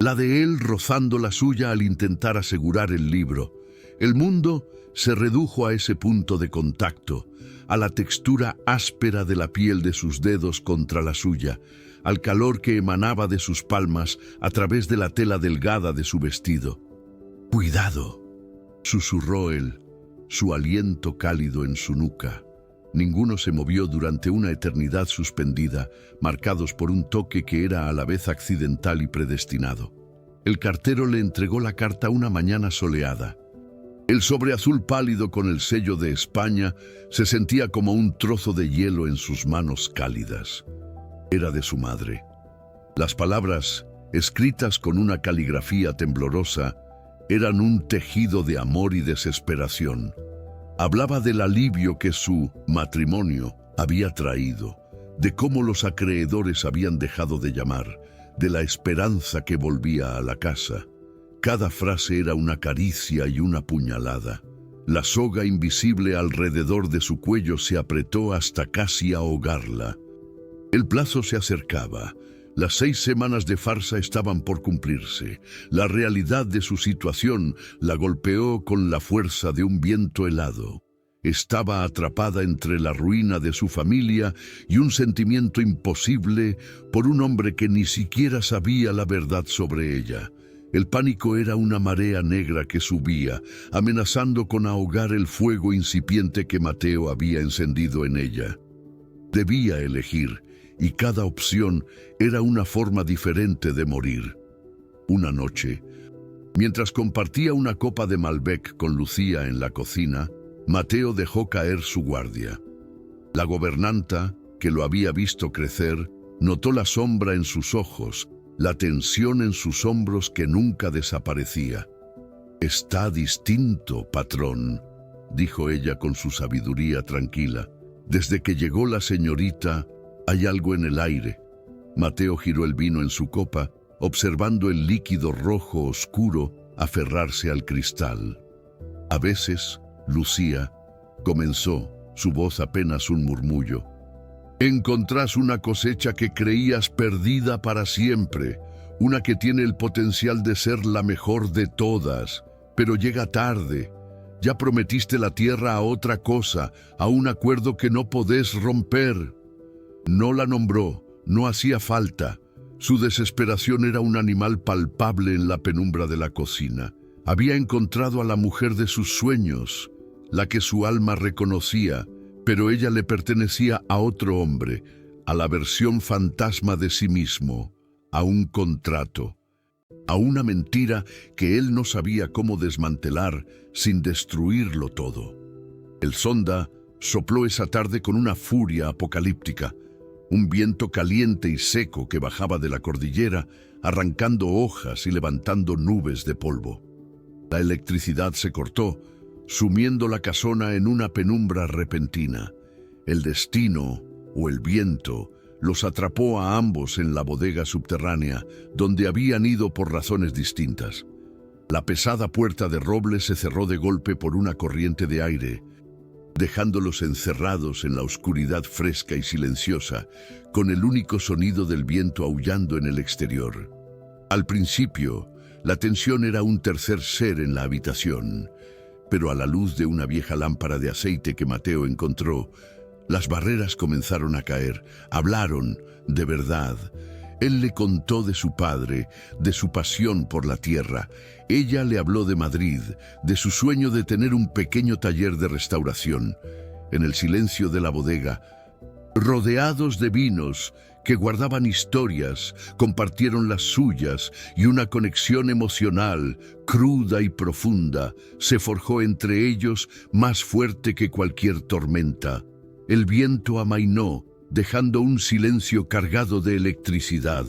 Speaker 1: la de él rozando la suya al intentar asegurar el libro. El mundo se redujo a ese punto de contacto, a la textura áspera de la piel de sus dedos contra la suya, al calor que emanaba de sus palmas a través de la tela delgada de su vestido. «Cuidado», susurró él, su aliento cálido en su nuca. Ninguno se movió durante una eternidad suspendida, marcados por un toque que era a la vez accidental y predestinado. El cartero le entregó la carta una mañana soleada. El sobre azul pálido con el sello de España se sentía como un trozo de hielo en sus manos cálidas. Era de su madre. Las palabras, escritas con una caligrafía temblorosa, eran un tejido de amor y desesperación. Hablaba del alivio que su matrimonio había traído, de cómo los acreedores habían dejado de llamar, de la esperanza que volvía a la casa. Cada frase era una caricia y una puñalada. La soga invisible alrededor de su cuello se apretó hasta casi ahogarla. El plazo se acercaba. Las 6 semanas de farsa estaban por cumplirse. La realidad de su situación la golpeó con la fuerza de un viento helado. Estaba atrapada entre la ruina de su familia y un sentimiento imposible por un hombre que ni siquiera sabía la verdad sobre ella. El pánico era una marea negra que subía, amenazando con ahogar el fuego incipiente que Mateo había encendido en ella. Debía elegir, y cada opción era una forma diferente de morir. Una noche, mientras compartía una copa de Malbec con Lucía en la cocina, Mateo dejó caer su guardia. La gobernanta, que lo había visto crecer, notó la sombra en sus ojos, la tensión en sus hombros que nunca desaparecía. «Está distinto, patrón», dijo ella con su sabiduría tranquila. «Desde que llegó la señorita, hay algo en el aire». Mateo giró el vino en su copa, observando el líquido rojo oscuro aferrarse al cristal. «A veces, Lucía», comenzó, su voz apenas un murmullo, «encontrás una cosecha que creías perdida para siempre, una que tiene el potencial de ser la mejor de todas, pero llega tarde. Ya prometiste la tierra a otra cosa, a un acuerdo que no podés romper». No la nombró, no hacía falta. Su desesperación era un animal palpable en la penumbra de la cocina. Había encontrado a la mujer de sus sueños, la que su alma reconocía, pero ella le pertenecía a otro hombre, a la versión fantasma de sí mismo, a un contrato, a una mentira que él no sabía cómo desmantelar sin destruirlo todo. El sonda sopló esa tarde con una furia apocalíptica, un viento caliente y seco que bajaba de la cordillera, arrancando hojas y levantando nubes de polvo. La electricidad se cortó, sumiendo la casona en una penumbra repentina. El destino, o el viento, los atrapó a ambos en la bodega subterránea, donde habían ido por razones distintas. La pesada puerta de roble se cerró de golpe por una corriente de aire, dejándolos encerrados en la oscuridad fresca y silenciosa, con el único sonido del viento aullando en el exterior. Al principio, la tensión era un tercer ser en la habitación, pero a la luz de una vieja lámpara de aceite que Mateo encontró, las barreras comenzaron a caer. Hablaron, de verdad. Él le contó de su padre, de su pasión por la tierra. Ella le habló de Madrid, de su sueño de tener un pequeño taller de restauración. En el silencio de la bodega, rodeados de vinos que guardaban historias, compartieron las suyas y una conexión emocional, cruda y profunda, se forjó entre ellos más fuerte que cualquier tormenta. El viento amainó, dejando un silencio cargado de electricidad.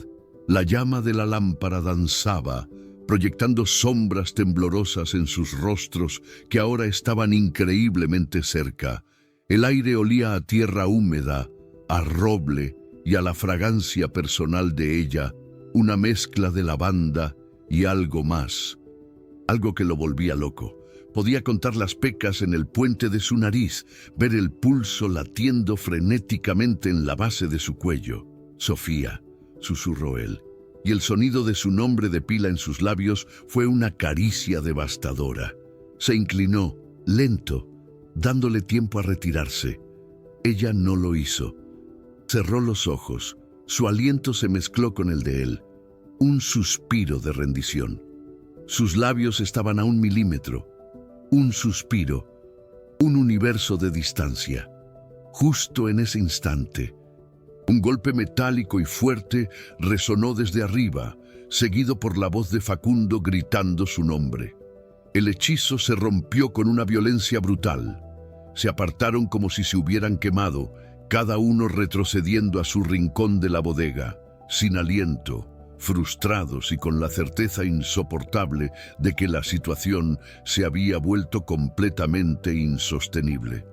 Speaker 1: La llama de la lámpara danzaba, proyectando sombras temblorosas en sus rostros que ahora estaban increíblemente cerca. El aire olía a tierra húmeda, a roble y a la fragancia personal de ella, una mezcla de lavanda y algo más. Algo que lo volvía loco. Podía contar las pecas en el puente de su nariz, ver el pulso latiendo frenéticamente en la base de su cuello. «Sofía», susurró él, y el sonido de su nombre de pila en sus labios fue una caricia devastadora. Se inclinó, lento, dándole tiempo a retirarse. Ella no lo hizo. Cerró los ojos. Su aliento se mezcló con el de él. Un suspiro de rendición. Sus labios estaban a 1 milímetro, un suspiro, un universo de distancia. Justo en ese instante, un golpe metálico y fuerte resonó desde arriba, seguido por la voz de Facundo gritando su nombre. El hechizo se rompió con una violencia brutal. Se apartaron como si se hubieran quemado, cada uno retrocediendo a su rincón de la bodega, sin aliento, frustrados y con la certeza insoportable de que la situación se había vuelto completamente insostenible.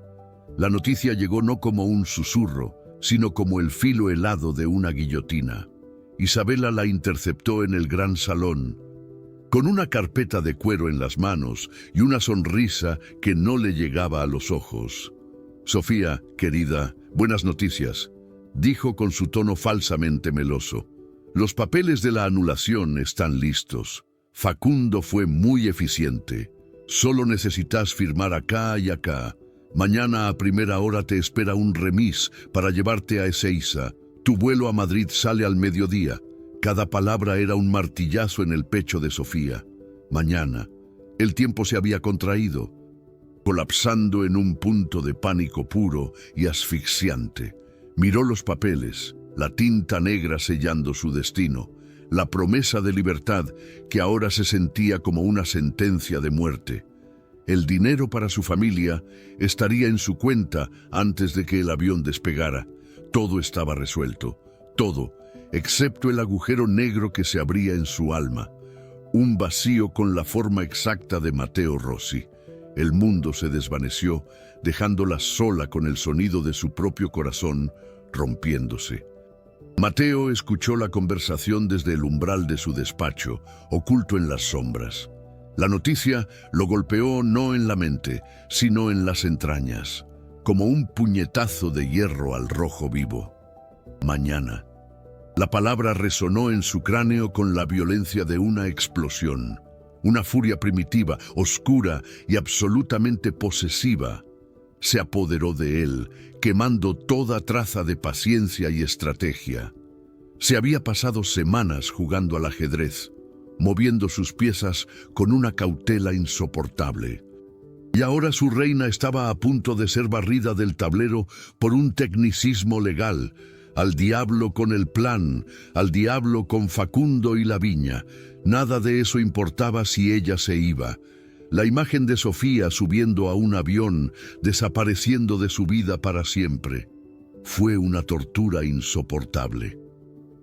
Speaker 1: La noticia llegó no como un susurro, sino como el filo helado de una guillotina. Isabela la interceptó en el gran salón, con una carpeta de cuero en las manos y una sonrisa que no le llegaba a los ojos. «Sofía, querida, buenas noticias», dijo con su tono falsamente meloso. «Los papeles de la anulación están listos. Facundo fue muy eficiente. Solo necesitas firmar acá y acá. Mañana a primera hora te espera un remis para llevarte a Ezeiza. Tu vuelo a Madrid sale al mediodía». Cada palabra era un martillazo en el pecho de Sofía. Mañana. El tiempo se había contraído, colapsando en un punto de pánico puro y asfixiante. Miró los papeles, la tinta negra sellando su destino, la promesa de libertad que ahora se sentía como una sentencia de muerte. El dinero para su familia estaría en su cuenta antes de que el avión despegara. Todo estaba resuelto, todo, excepto el agujero negro que se abría en su alma, un vacío con la forma exacta de Matteo Rossi. El mundo se desvaneció, dejándola sola con el sonido de su propio corazón rompiéndose. Matteo escuchó la conversación desde el umbral de su despacho, oculto en las sombras. La noticia lo golpeó no en la mente, sino en las entrañas, como un puñetazo de hierro al rojo vivo. Mañana. La palabra resonó en su cráneo con la violencia de una explosión. Una furia primitiva, oscura y absolutamente posesiva se apoderó de él, quemando toda traza de paciencia y estrategia. Se había pasado semanas jugando al ajedrez, moviendo sus piezas con una cautela insoportable. Y ahora su reina estaba a punto de ser barrida del tablero por un tecnicismo legal. Al diablo con el plan, al diablo con Facundo y la viña. Nada de eso importaba si ella se iba. La imagen de Sofía subiendo a un avión, desapareciendo de su vida para siempre, fue una tortura insoportable.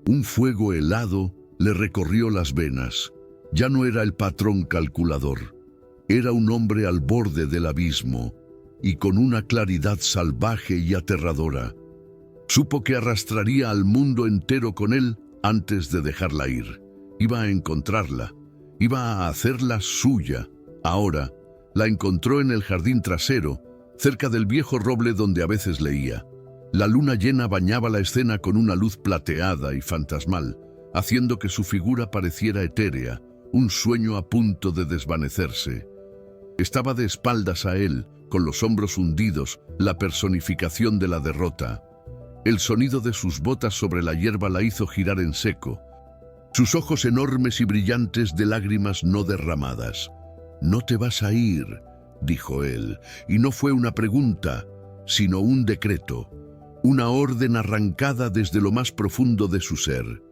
Speaker 1: Un fuego helado le recorrió las venas. Ya no era el patrón calculador. Era un hombre al borde del abismo y con una claridad salvaje y aterradora. Supo que arrastraría al mundo entero con él antes de dejarla ir. Iba a encontrarla, iba a hacerla suya. Ahora, la encontró en el jardín trasero, cerca del viejo roble donde a veces leía. La luna llena bañaba la escena con una luz plateada y fantasmal, haciendo que su figura pareciera etérea, un sueño a punto de desvanecerse. Estaba de espaldas a él, con los hombros hundidos, la personificación de la derrota. El sonido de sus botas sobre la hierba la hizo girar en seco. Sus ojos enormes y brillantes de lágrimas no derramadas. «No te vas a ir», dijo él, y no fue una pregunta, sino un decreto, una orden arrancada desde lo más profundo de su ser.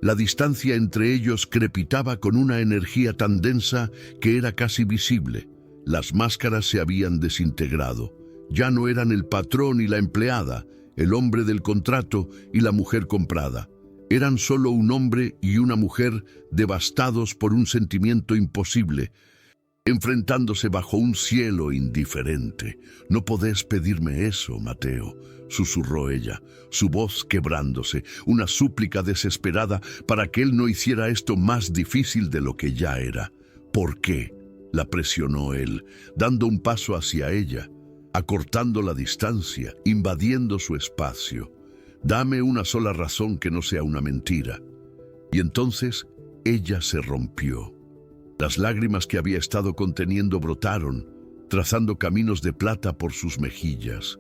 Speaker 1: La distancia entre ellos crepitaba con una energía tan densa que era casi visible. Las máscaras se habían desintegrado. Ya no eran el patrón y la empleada, el hombre del contrato y la mujer comprada. Eran solo un hombre y una mujer devastados por un sentimiento imposible, enfrentándose bajo un cielo indiferente. «No podés pedirme eso, Matteo», susurró ella, su voz quebrándose, una súplica desesperada para que él no hiciera esto más difícil de lo que ya era. «¿Por qué?», la presionó él, dando un paso hacia ella, acortando la distancia, invadiendo su espacio. «Dame una sola razón que no sea una mentira». Y entonces ella se rompió. Las lágrimas que había estado conteniendo brotaron, trazando caminos de plata por sus mejillas.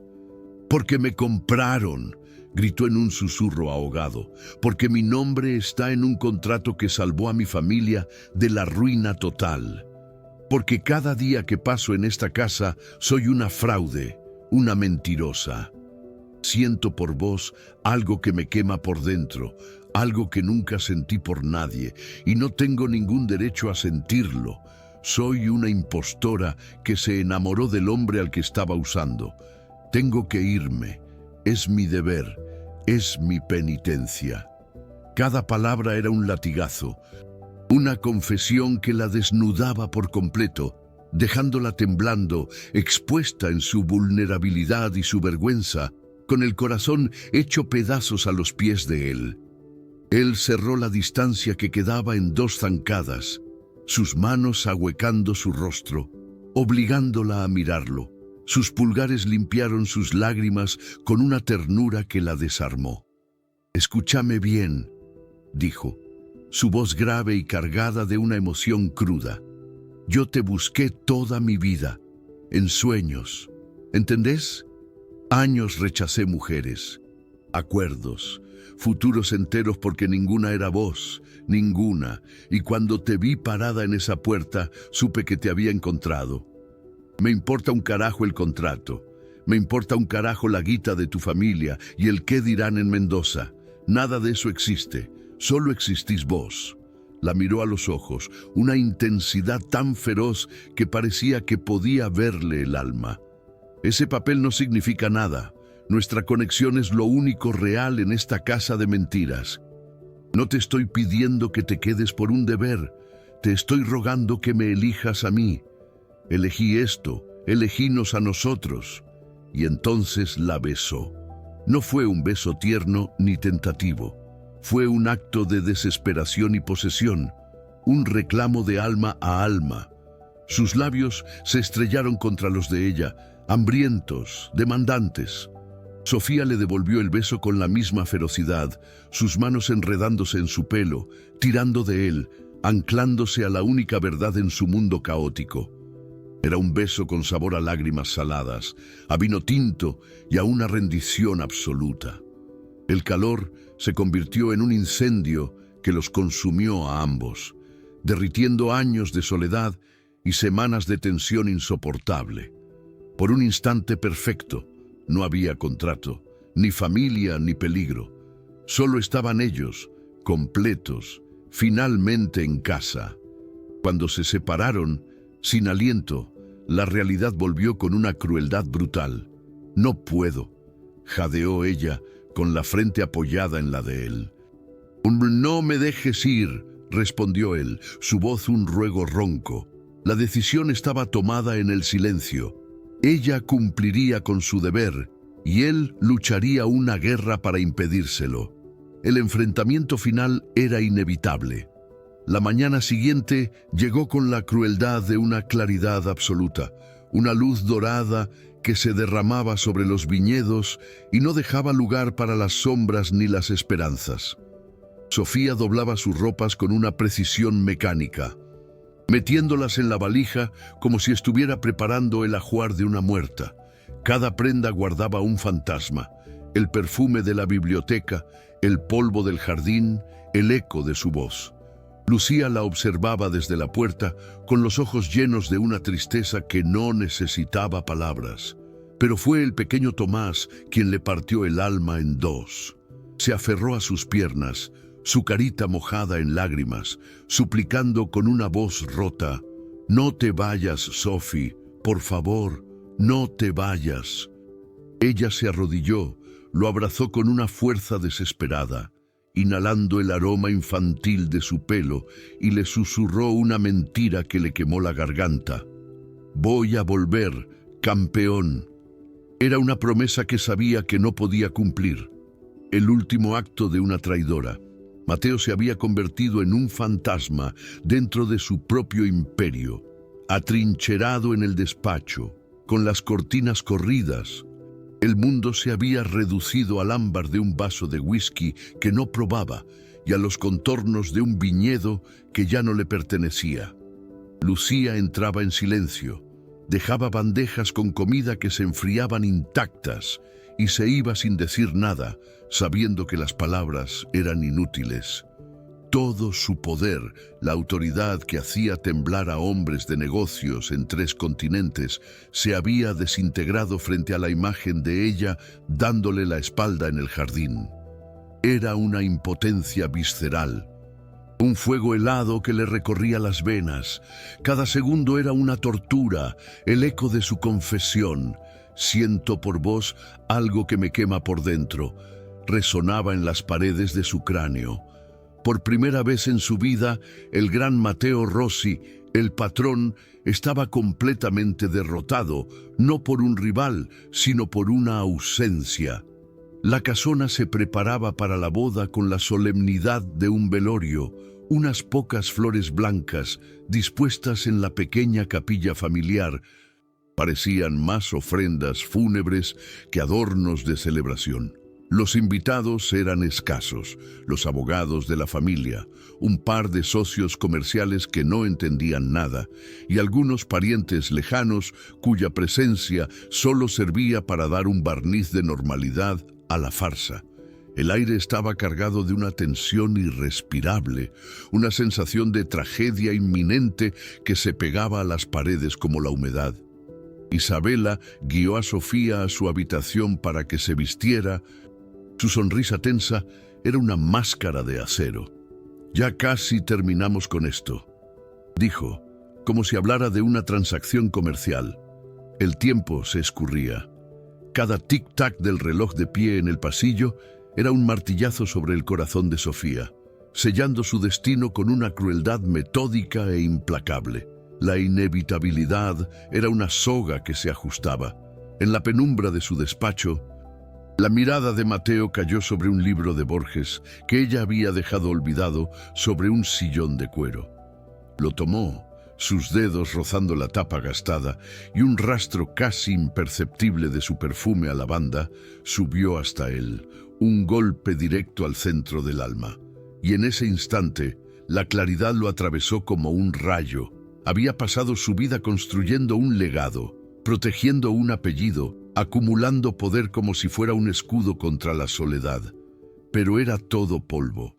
Speaker 1: Porque me compraron, gritó en un susurro ahogado, porque mi nombre está en un contrato que salvó a mi familia de la ruina total. Porque cada día que paso en esta casa soy una fraude, una mentirosa. Siento por vos algo que me quema por dentro, algo que nunca sentí por nadie, y no tengo ningún derecho a sentirlo. Soy una impostora que se enamoró del hombre al que estaba usando. Tengo que irme. Es mi deber. Es mi penitencia. Cada palabra era un latigazo, una confesión que la desnudaba por completo, dejándola temblando, expuesta en su vulnerabilidad y su vergüenza, con el corazón hecho pedazos a los pies de él. Él cerró la distancia que quedaba en 2 zancadas, sus manos ahuecando su rostro, obligándola a mirarlo. Sus pulgares limpiaron sus lágrimas con una ternura que la desarmó. «Escúchame bien», dijo, su voz grave y cargada de una emoción cruda. «Yo te busqué toda mi vida, en sueños. ¿Entendés? Años rechacé mujeres, acuerdos, futuros enteros porque ninguna era vos, ninguna. Y cuando te vi parada en esa puerta, supe que te había encontrado. Me importa un carajo el contrato, me importa un carajo la guita de tu familia y el qué dirán en Mendoza. Nada de eso existe, solo existís vos». La miró a los ojos, una intensidad tan feroz que parecía que podía verle el alma. «Ese papel no significa nada. Nuestra conexión es lo único real en esta casa de mentiras. No te estoy pidiendo que te quedes por un deber, te estoy rogando que me elijas a mí. Elegí esto, elegínos a nosotros». Y entonces la besó. No fue un beso tierno ni tentativo. Fue un acto de desesperación y posesión, un reclamo de alma a alma. Sus labios se estrellaron contra los de ella, hambrientos, demandantes. Sofía le devolvió el beso con la misma ferocidad, sus manos enredándose en su pelo, tirando de él, anclándose a la única verdad en su mundo caótico. Era un beso con sabor a lágrimas saladas, a vino tinto y a una rendición absoluta. El calor se convirtió en un incendio que los consumió a ambos, derritiendo años de soledad y semanas de tensión insoportable. Por un instante perfecto, no había contrato, ni familia ni peligro. Solo estaban ellos, completos, finalmente en casa. Cuando se separaron, sin aliento, la realidad volvió con una crueldad brutal. «No puedo», jadeó ella, con la frente apoyada en la de él. «No me dejes ir», respondió él, su voz un ruego ronco. La decisión estaba tomada en el silencio. Ella cumpliría con su deber, y él lucharía una guerra para impedírselo. El enfrentamiento final era inevitable. La mañana siguiente llegó con la crueldad de una claridad absoluta, una luz dorada que se derramaba sobre los viñedos y no dejaba lugar para las sombras ni las esperanzas. Sofía doblaba sus ropas con una precisión mecánica, metiéndolas en la valija como si estuviera preparando el ajuar de una muerta. Cada prenda guardaba un fantasma, el perfume de la biblioteca, el polvo del jardín, el eco de su voz. Lucía la observaba desde la puerta con los ojos llenos de una tristeza que no necesitaba palabras. Pero fue el pequeño Tomás quien le partió el alma en 2. Se aferró a sus piernas, su carita mojada en lágrimas, suplicando con una voz rota: «No te vayas, Sophie, por favor, no te vayas». Ella se arrodilló, lo abrazó con una fuerza desesperada, inhalando el aroma infantil de su pelo, y le susurró una mentira que le quemó la garganta. «Voy a volver, campeón». Era una promesa que sabía que no podía cumplir. El último acto de una traidora. Mateo se había convertido en un fantasma dentro de su propio imperio, atrincherado en el despacho, con las cortinas corridas. El mundo se había reducido al ámbar de un vaso de whisky que no probaba y a los contornos de un viñedo que ya no le pertenecía. Lucía entraba en silencio, dejaba bandejas con comida que se enfriaban intactas y se iba sin decir nada, sabiendo que las palabras eran inútiles. Todo su poder, la autoridad que hacía temblar a hombres de negocios en 3 continentes, se había desintegrado frente a la imagen de ella dándole la espalda en el jardín. Era una impotencia visceral, un fuego helado que le recorría las venas. Cada segundo era una tortura, el eco de su confesión. Siento por vos algo que me quema por dentro. Resonaba en las paredes de su cráneo. Por primera vez en su vida, el gran Matteo Rossi, el patrón, estaba completamente derrotado, no por un rival, sino por una ausencia. La casona se preparaba para la boda con la solemnidad de un velorio, unas pocas flores blancas dispuestas en la pequeña capilla familiar. Parecían más ofrendas fúnebres que adornos de celebración. Los invitados eran escasos, los abogados de la familia, un par de socios comerciales que no entendían nada, y algunos parientes lejanos cuya presencia solo servía para dar un barniz de normalidad a la farsa. El aire estaba cargado de una tensión irrespirable, una sensación de tragedia inminente que se pegaba a las paredes como la humedad. Isabela guió a Sofía a su habitación para que se vistiera. Su sonrisa tensa era una máscara de acero. «Ya casi terminamos con esto», dijo, como si hablara de una transacción comercial. El tiempo se escurría. Cada tic-tac del reloj de pie en el pasillo era un martillazo sobre el corazón de Sofía, sellando su destino con una crueldad metódica e implacable. La inevitabilidad era una soga que se ajustaba. En la penumbra de su despacho, la mirada de Mateo cayó sobre un libro de Borges que ella había dejado olvidado sobre un sillón de cuero. Lo tomó, sus dedos rozando la tapa gastada, y un rastro casi imperceptible de su perfume a lavanda subió hasta él, un golpe directo al centro del alma. Y en ese instante, la claridad lo atravesó como un rayo. Había pasado su vida construyendo un legado, protegiendo un apellido, acumulando poder como si fuera un escudo contra la soledad. Pero era todo polvo.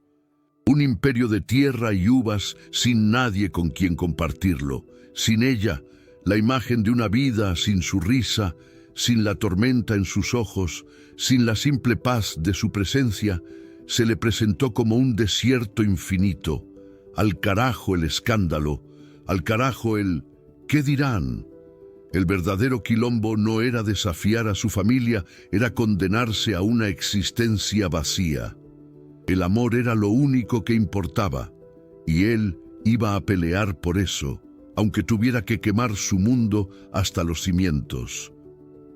Speaker 1: Un imperio de tierra y uvas sin nadie con quien compartirlo. Sin ella, la imagen de una vida sin su risa, sin la tormenta en sus ojos, sin la simple paz de su presencia, se le presentó como un desierto infinito. Al carajo el escándalo, al carajo el «¿qué dirán?». El verdadero quilombo no era desafiar a su familia, era condenarse a una existencia vacía. El amor era lo único que importaba, y él iba a pelear por eso, aunque tuviera que quemar su mundo hasta los cimientos.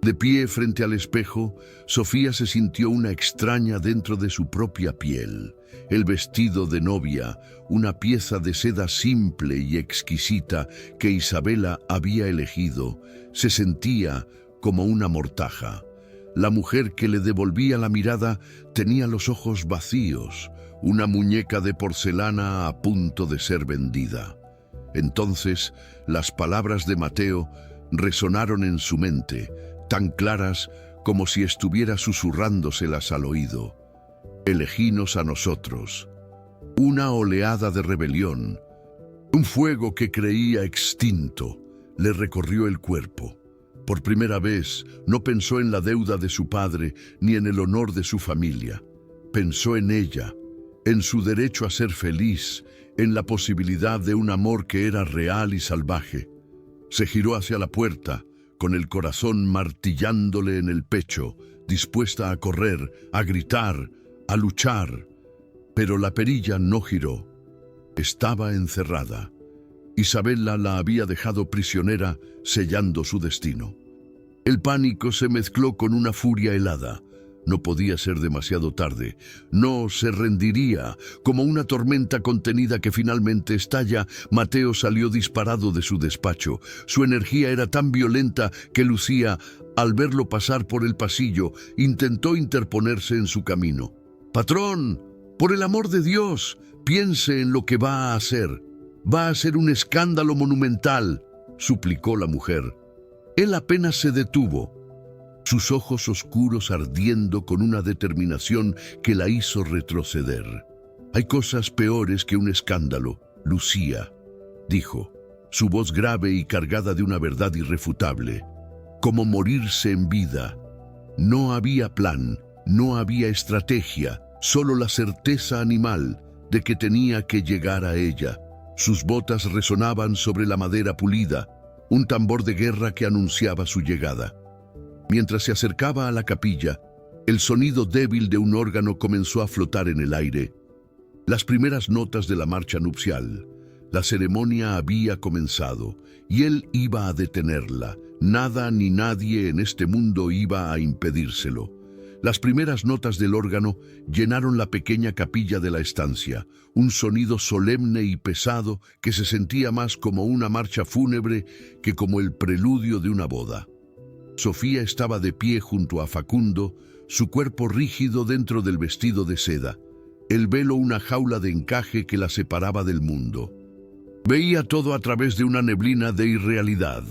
Speaker 1: De pie frente al espejo, Sofía se sintió una extraña dentro de su propia piel. El vestido de novia, una pieza de seda simple y exquisita que Isabela había elegido, se sentía como una mortaja. La mujer que le devolvía la mirada tenía los ojos vacíos, una muñeca de porcelana a punto de ser vendida. Entonces, las palabras de Mateo resonaron en su mente, tan claras como si estuviera susurrándoselas al oído. «Elegínos a nosotros». Una oleada de rebelión, un fuego que creía extinto, le recorrió el cuerpo. Por primera vez, no pensó en la deuda de su padre ni en el honor de su familia. Pensó en ella, en su derecho a ser feliz, en la posibilidad de un amor que era real y salvaje. Se giró hacia la puerta, con el corazón martillándole en el pecho, dispuesta a correr, a gritar, a luchar. Pero la perilla no giró. Estaba encerrada. Isabela la había dejado prisionera, sellando su destino. El pánico se mezcló con una furia helada. No podía ser demasiado tarde. No se rendiría. Como una tormenta contenida que finalmente estalla, Mateo salió disparado de su despacho. Su energía era tan violenta que Lucía, al verlo pasar por el pasillo, intentó interponerse en su camino. «Patrón, por el amor de Dios, piense en lo que va a hacer. Va a ser un escándalo monumental», suplicó la mujer. Él apenas se detuvo. sus ojos oscuros ardiendo con una determinación que la hizo retroceder. «Hay cosas peores que un escándalo, Lucía», dijo, su voz grave y cargada de una verdad irrefutable. «Como morirse en vida. No había plan, no había estrategia, solo la certeza animal de que tenía que llegar a ella». Sus botas resonaban sobre la madera pulida, un tambor de guerra que anunciaba su llegada. Mientras se acercaba a la capilla, el sonido débil de un órgano comenzó a flotar en el aire. Las primeras notas de la marcha nupcial. La ceremonia había comenzado, y él iba a detenerla. Nada ni nadie en este mundo iba a impedírselo. Las primeras notas del órgano llenaron la pequeña capilla de la estancia, un sonido solemne y pesado que se sentía más como una marcha fúnebre que como el preludio de una boda. Sofía estaba de pie junto a Facundo, su cuerpo rígido dentro del vestido de seda, el velo una jaula de encaje que la separaba del mundo. Veía todo a través de una neblina de irrealidad.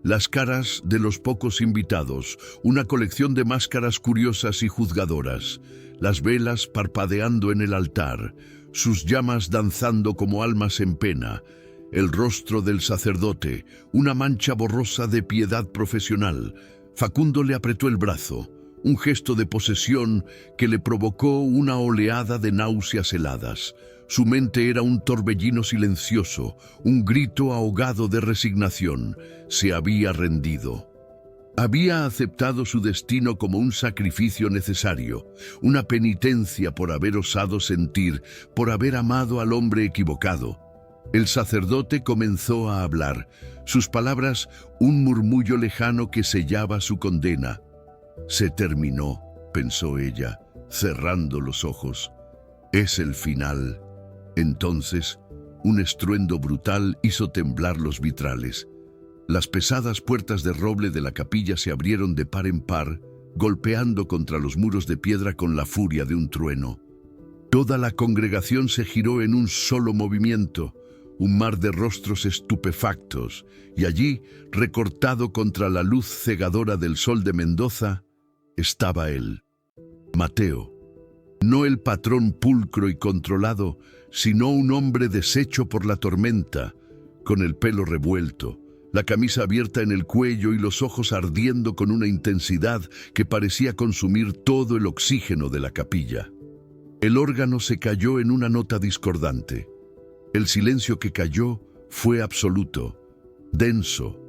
Speaker 1: Las caras de los pocos invitados, una colección de máscaras curiosas y juzgadoras, las velas parpadeando en el altar, sus llamas danzando como almas en pena, el rostro del sacerdote, una mancha borrosa de piedad profesional. Facundo le apretó el brazo, un gesto de posesión que le provocó una oleada de náuseas heladas. Su mente era un torbellino silencioso, un grito ahogado de resignación. Se había rendido. Había aceptado su destino como un sacrificio necesario, una penitencia por haber osado sentir, por haber amado al hombre equivocado. El sacerdote comenzó a hablar, sus palabras un murmullo lejano que sellaba su condena. «Se terminó», pensó ella, cerrando los ojos. «Es el final». Entonces, un estruendo brutal hizo temblar los vitrales. Las pesadas puertas de roble de la capilla se abrieron de par en par, golpeando contra los muros de piedra con la furia de un trueno. Toda la congregación se giró en un solo movimiento, un mar de rostros estupefactos, y allí, recortado contra la luz cegadora del sol de Mendoza, estaba él, Mateo. No el patrón pulcro y controlado, sino un hombre deshecho por la tormenta, con el pelo revuelto, la camisa abierta en el cuello y los ojos ardiendo con una intensidad que parecía consumir todo el oxígeno de la capilla. El órgano se cayó en una nota discordante. El silencio que cayó fue absoluto, denso,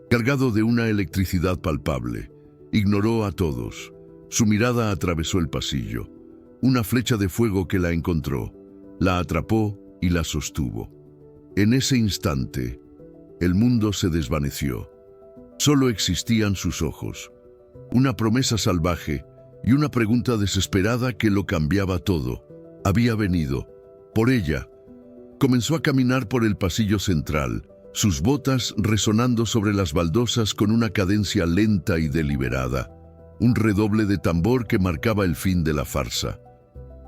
Speaker 1: cargado de una electricidad palpable. Ignoró a todos. Su mirada atravesó el pasillo. Una flecha de fuego que la encontró, la atrapó y la sostuvo. En ese instante, el mundo se desvaneció. Solo existían sus ojos, una promesa salvaje y una pregunta desesperada que lo cambiaba todo. Había venido, por ella. Comenzó a caminar por el pasillo central, sus botas resonando sobre las baldosas con una cadencia lenta y deliberada, un redoble de tambor que marcaba el fin de la farsa.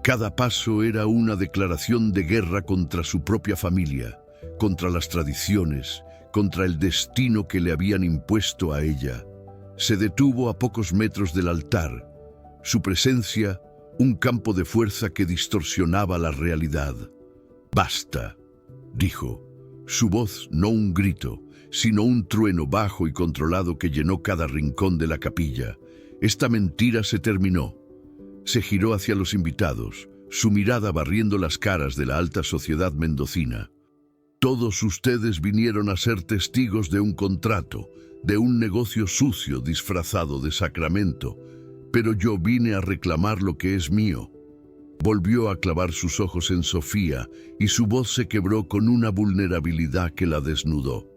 Speaker 1: Cada paso era una declaración de guerra contra su propia familia, contra las tradiciones, contra el destino que le habían impuesto a ella. Se detuvo a pocos metros del altar. Su presencia, un campo de fuerza que distorsionaba la realidad. «Basta», dijo. Su voz no un grito, sino un trueno bajo y controlado que llenó cada rincón de la capilla. Esta mentira se terminó. Se giró hacia los invitados, su mirada barriendo las caras de la alta sociedad mendocina. «Todos ustedes vinieron a ser testigos de un contrato, de un negocio sucio disfrazado de sacramento, pero yo vine a reclamar lo que es mío». Volvió a clavar sus ojos en Sofía y su voz se quebró con una vulnerabilidad que la desnudó.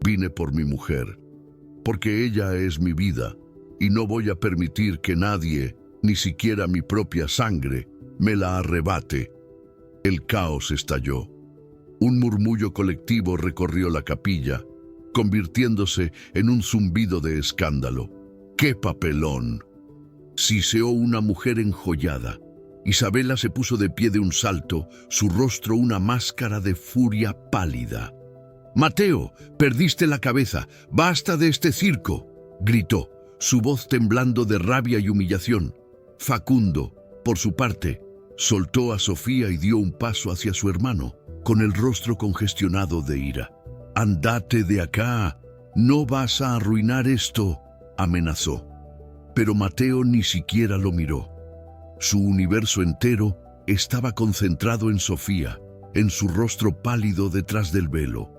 Speaker 1: «Vine por mi mujer, porque ella es mi vida, y no voy a permitir que nadie, ni siquiera mi propia sangre, me la arrebate». El caos estalló. Un murmullo colectivo recorrió la capilla, convirtiéndose en un zumbido de escándalo. ¡Qué papelón! Siseó una mujer enjollada. Isabela se puso de pie de un salto, su rostro una máscara de furia pálida. «Mateo, perdiste la cabeza, basta de este circo», gritó. su voz temblando de rabia y humillación. Facundo, por su parte, soltó a Sofía y dio un paso hacia su hermano, con el rostro congestionado de ira. «Andate de acá, no vas a arruinar esto», amenazó. Pero Mateo ni siquiera lo miró. Su universo entero estaba concentrado en Sofía, en su rostro pálido detrás del velo.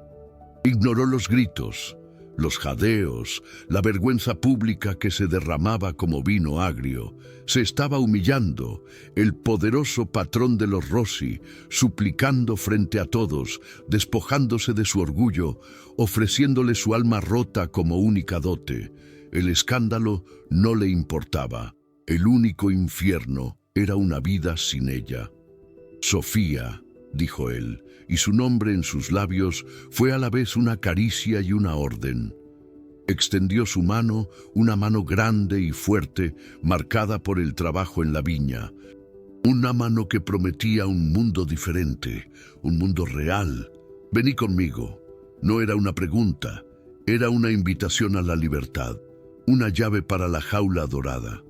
Speaker 1: Ignoró los gritos, los jadeos, la vergüenza pública que se derramaba como vino agrio. Se estaba humillando, el poderoso patrón de los Rossi, suplicando frente a todos, despojándose de su orgullo, ofreciéndole su alma rota como única dote. El escándalo no le importaba. El único infierno era una vida sin ella. «Sofía», dijo él, y su nombre en sus labios fue a la vez una caricia y una orden. Extendió su mano, una mano grande y fuerte, marcada por el trabajo en la viña. Una mano que prometía un mundo diferente, un mundo real. «Vení conmigo». No era una pregunta, era una invitación a la libertad, una llave para la jaula dorada.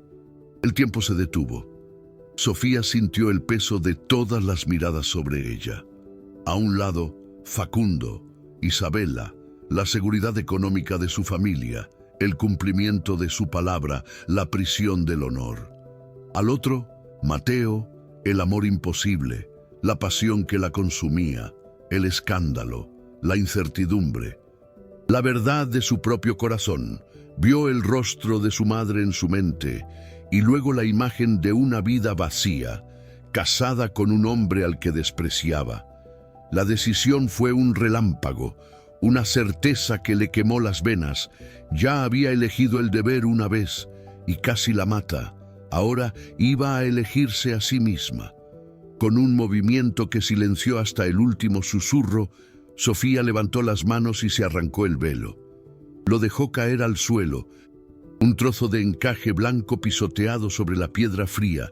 Speaker 1: El tiempo se detuvo. Sofía sintió el peso de todas las miradas sobre ella. A un lado, Facundo, Isabela, la seguridad económica de su familia, el cumplimiento de su palabra, la prisión del honor. Al otro, Mateo, el amor imposible, la pasión que la consumía, el escándalo, la incertidumbre. La verdad de su propio corazón. Vio el rostro de su madre en su mente y luego la imagen de una vida vacía, casada con un hombre al que despreciaba. La decisión fue un relámpago, una certeza que le quemó las venas. Ya había elegido el deber una vez y casi la mata. Ahora iba a elegirse a sí misma. Con un movimiento que silenció hasta el último susurro, Sofía levantó las manos y se arrancó el velo. Lo dejó caer al suelo, un trozo de encaje blanco pisoteado sobre la piedra fría,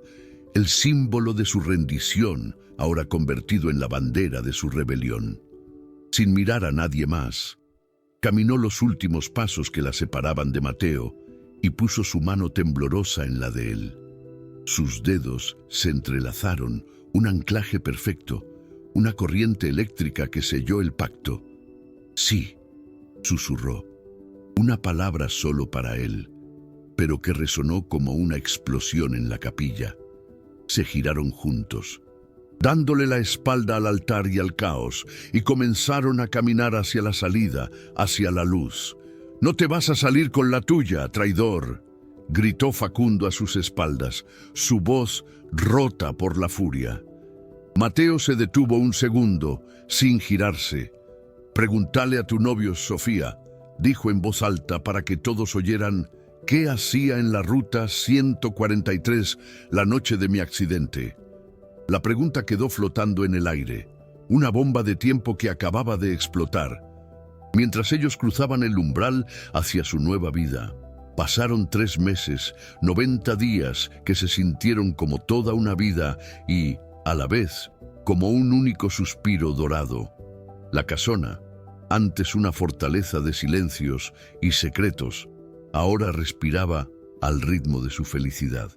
Speaker 1: el símbolo de su rendición, ahora convertido en la bandera de su rebelión. Sin mirar a nadie más, caminó los últimos pasos que la separaban de Mateo y puso su mano temblorosa en la de él. Sus dedos se entrelazaron, un anclaje perfecto, una corriente eléctrica que selló el pacto. «Sí», susurró, una palabra solo para él, pero que resonó como una explosión en la capilla. Se giraron juntos, dándole la espalda al altar y al caos, y comenzaron a caminar hacia la salida, hacia la luz. «No te vas a salir con la tuya, traidor», gritó Facundo a sus espaldas, su voz rota por la furia. Mateo se detuvo un segundo, sin girarse. «Pregúntale a tu novio, Sofía», dijo en voz alta para que todos oyeran, «¿qué hacía en la ruta 143 la noche de mi accidente?». La pregunta quedó flotando en el aire, una bomba de tiempo que acababa de explotar. Mientras ellos cruzaban el umbral hacia su nueva vida, pasaron 3 meses, 90 días que se sintieron como toda una vida y, a la vez, como un único suspiro dorado. La casona, antes una fortaleza de silencios y secretos, ahora respiraba al ritmo de su felicidad.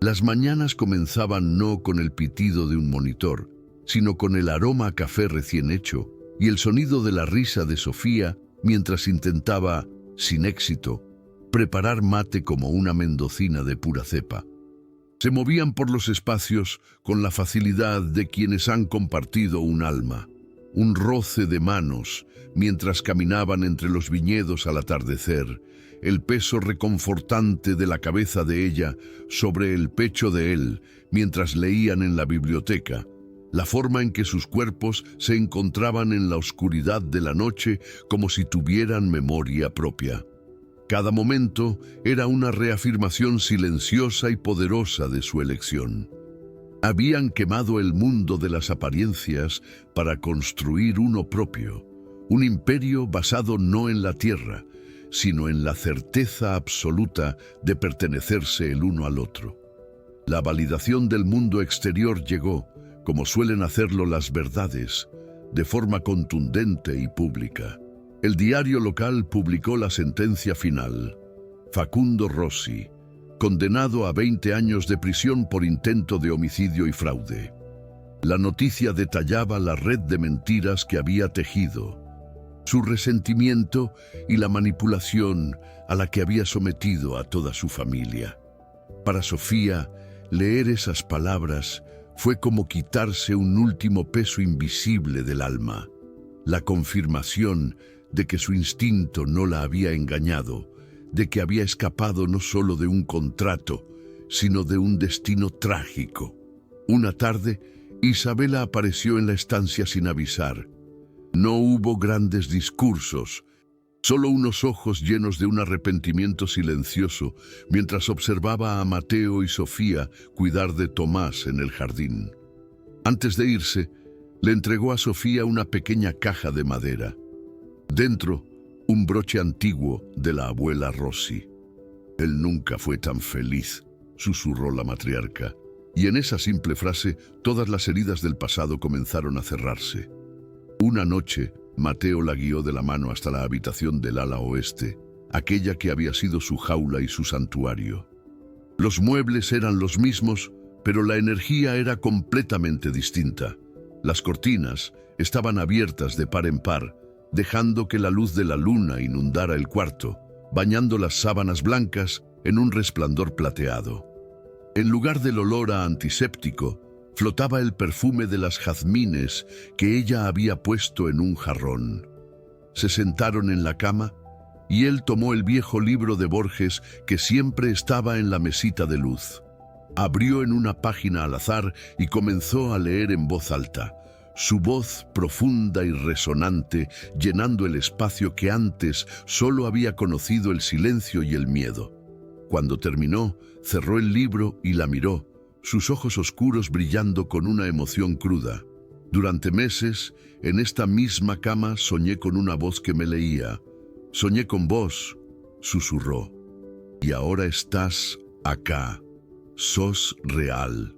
Speaker 1: Las mañanas comenzaban no con el pitido de un monitor, sino con el aroma a café recién hecho y el sonido de la risa de Sofía mientras intentaba, sin éxito, preparar mate como una mendocina de pura cepa. Se movían por los espacios con la facilidad de quienes han compartido un alma, un roce de manos mientras caminaban entre los viñedos al atardecer, el peso reconfortante de la cabeza de ella sobre el pecho de él mientras leían en la biblioteca, la forma en que sus cuerpos se encontraban en la oscuridad de la noche como si tuvieran memoria propia. Cada momento era una reafirmación silenciosa y poderosa de su elección. Habían quemado el mundo de las apariencias para construir uno propio, un imperio basado no en la tierra, sino en la certeza absoluta de pertenecerse el uno al otro. La validación del mundo exterior llegó, como suelen hacerlo las verdades, de forma contundente y pública. El diario local publicó la sentencia final. Facundo Rossi, condenado a 20 años de prisión por intento de homicidio y fraude. La noticia detallaba la red de mentiras que había tejido, su resentimiento y la manipulación a la que había sometido a toda su familia. Para Sofía, leer esas palabras fue como quitarse un último peso invisible del alma, la confirmación de que su instinto no la había engañado, de que había escapado no solo de un contrato, sino de un destino trágico. Una tarde, Isabela apareció en la estancia sin avisar. No hubo grandes discursos, solo unos ojos llenos de un arrepentimiento silencioso mientras observaba a Mateo y Sofía cuidar de Tomás en el jardín. Antes de irse, le entregó a Sofía una pequeña caja de madera. Dentro, un broche antiguo de la abuela Rossi. «Él nunca fue tan feliz», susurró la matriarca, y en esa simple frase todas las heridas del pasado comenzaron a cerrarse. Una noche, Mateo la guió de la mano hasta la habitación del ala oeste, aquella que había sido su jaula y su santuario. Los muebles eran los mismos, pero la energía era completamente distinta. Las cortinas estaban abiertas de par en par, dejando que la luz de la luna inundara el cuarto, bañando las sábanas blancas en un resplandor plateado. En lugar del olor a antiséptico, flotaba el perfume de las jazmines que ella había puesto en un jarrón. Se sentaron en la cama y él tomó el viejo libro de Borges que siempre estaba en la mesita de luz. Abrió en una página al azar y comenzó a leer en voz alta, su voz profunda y resonante llenando el espacio que antes solo había conocido el silencio y el miedo. Cuando terminó, cerró el libro y la miró, sus ojos oscuros brillando con una emoción cruda. Durante meses, en esta misma cama soñé con una voz que me leía. Soñé con vos, susurró. Y ahora estás acá. Sos real.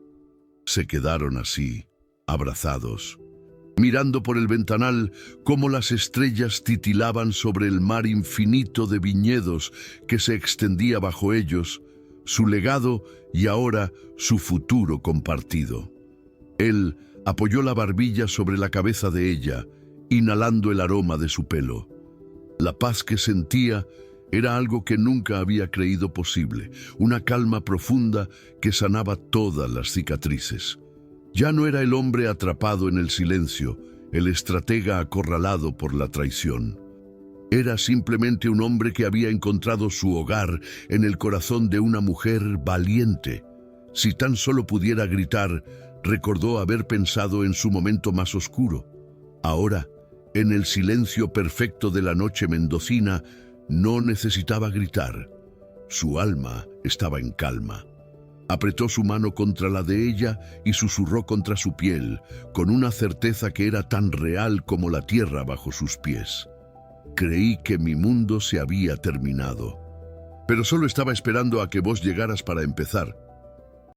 Speaker 1: Se quedaron así, abrazados, mirando por el ventanal cómo las estrellas titilaban sobre el mar infinito de viñedos que se extendía bajo ellos, su legado y ahora su futuro compartido. Él apoyó la barbilla sobre la cabeza de ella, inhalando el aroma de su pelo. La paz que sentía era algo que nunca había creído posible, una calma profunda que sanaba todas las cicatrices. Ya no era el hombre atrapado en el silencio, el estratega acorralado por la traición. Era simplemente un hombre que había encontrado su hogar en el corazón de una mujer valiente. Si tan solo pudiera gritar, recordó haber pensado en su momento más oscuro. Ahora, en el silencio perfecto de la noche mendocina, no necesitaba gritar. Su alma estaba en calma. Apretó su mano contra la de ella y susurró contra su piel, con una certeza que era tan real como la tierra bajo sus pies. Creí que mi mundo se había terminado, pero solo estaba esperando a que vos llegaras para empezar.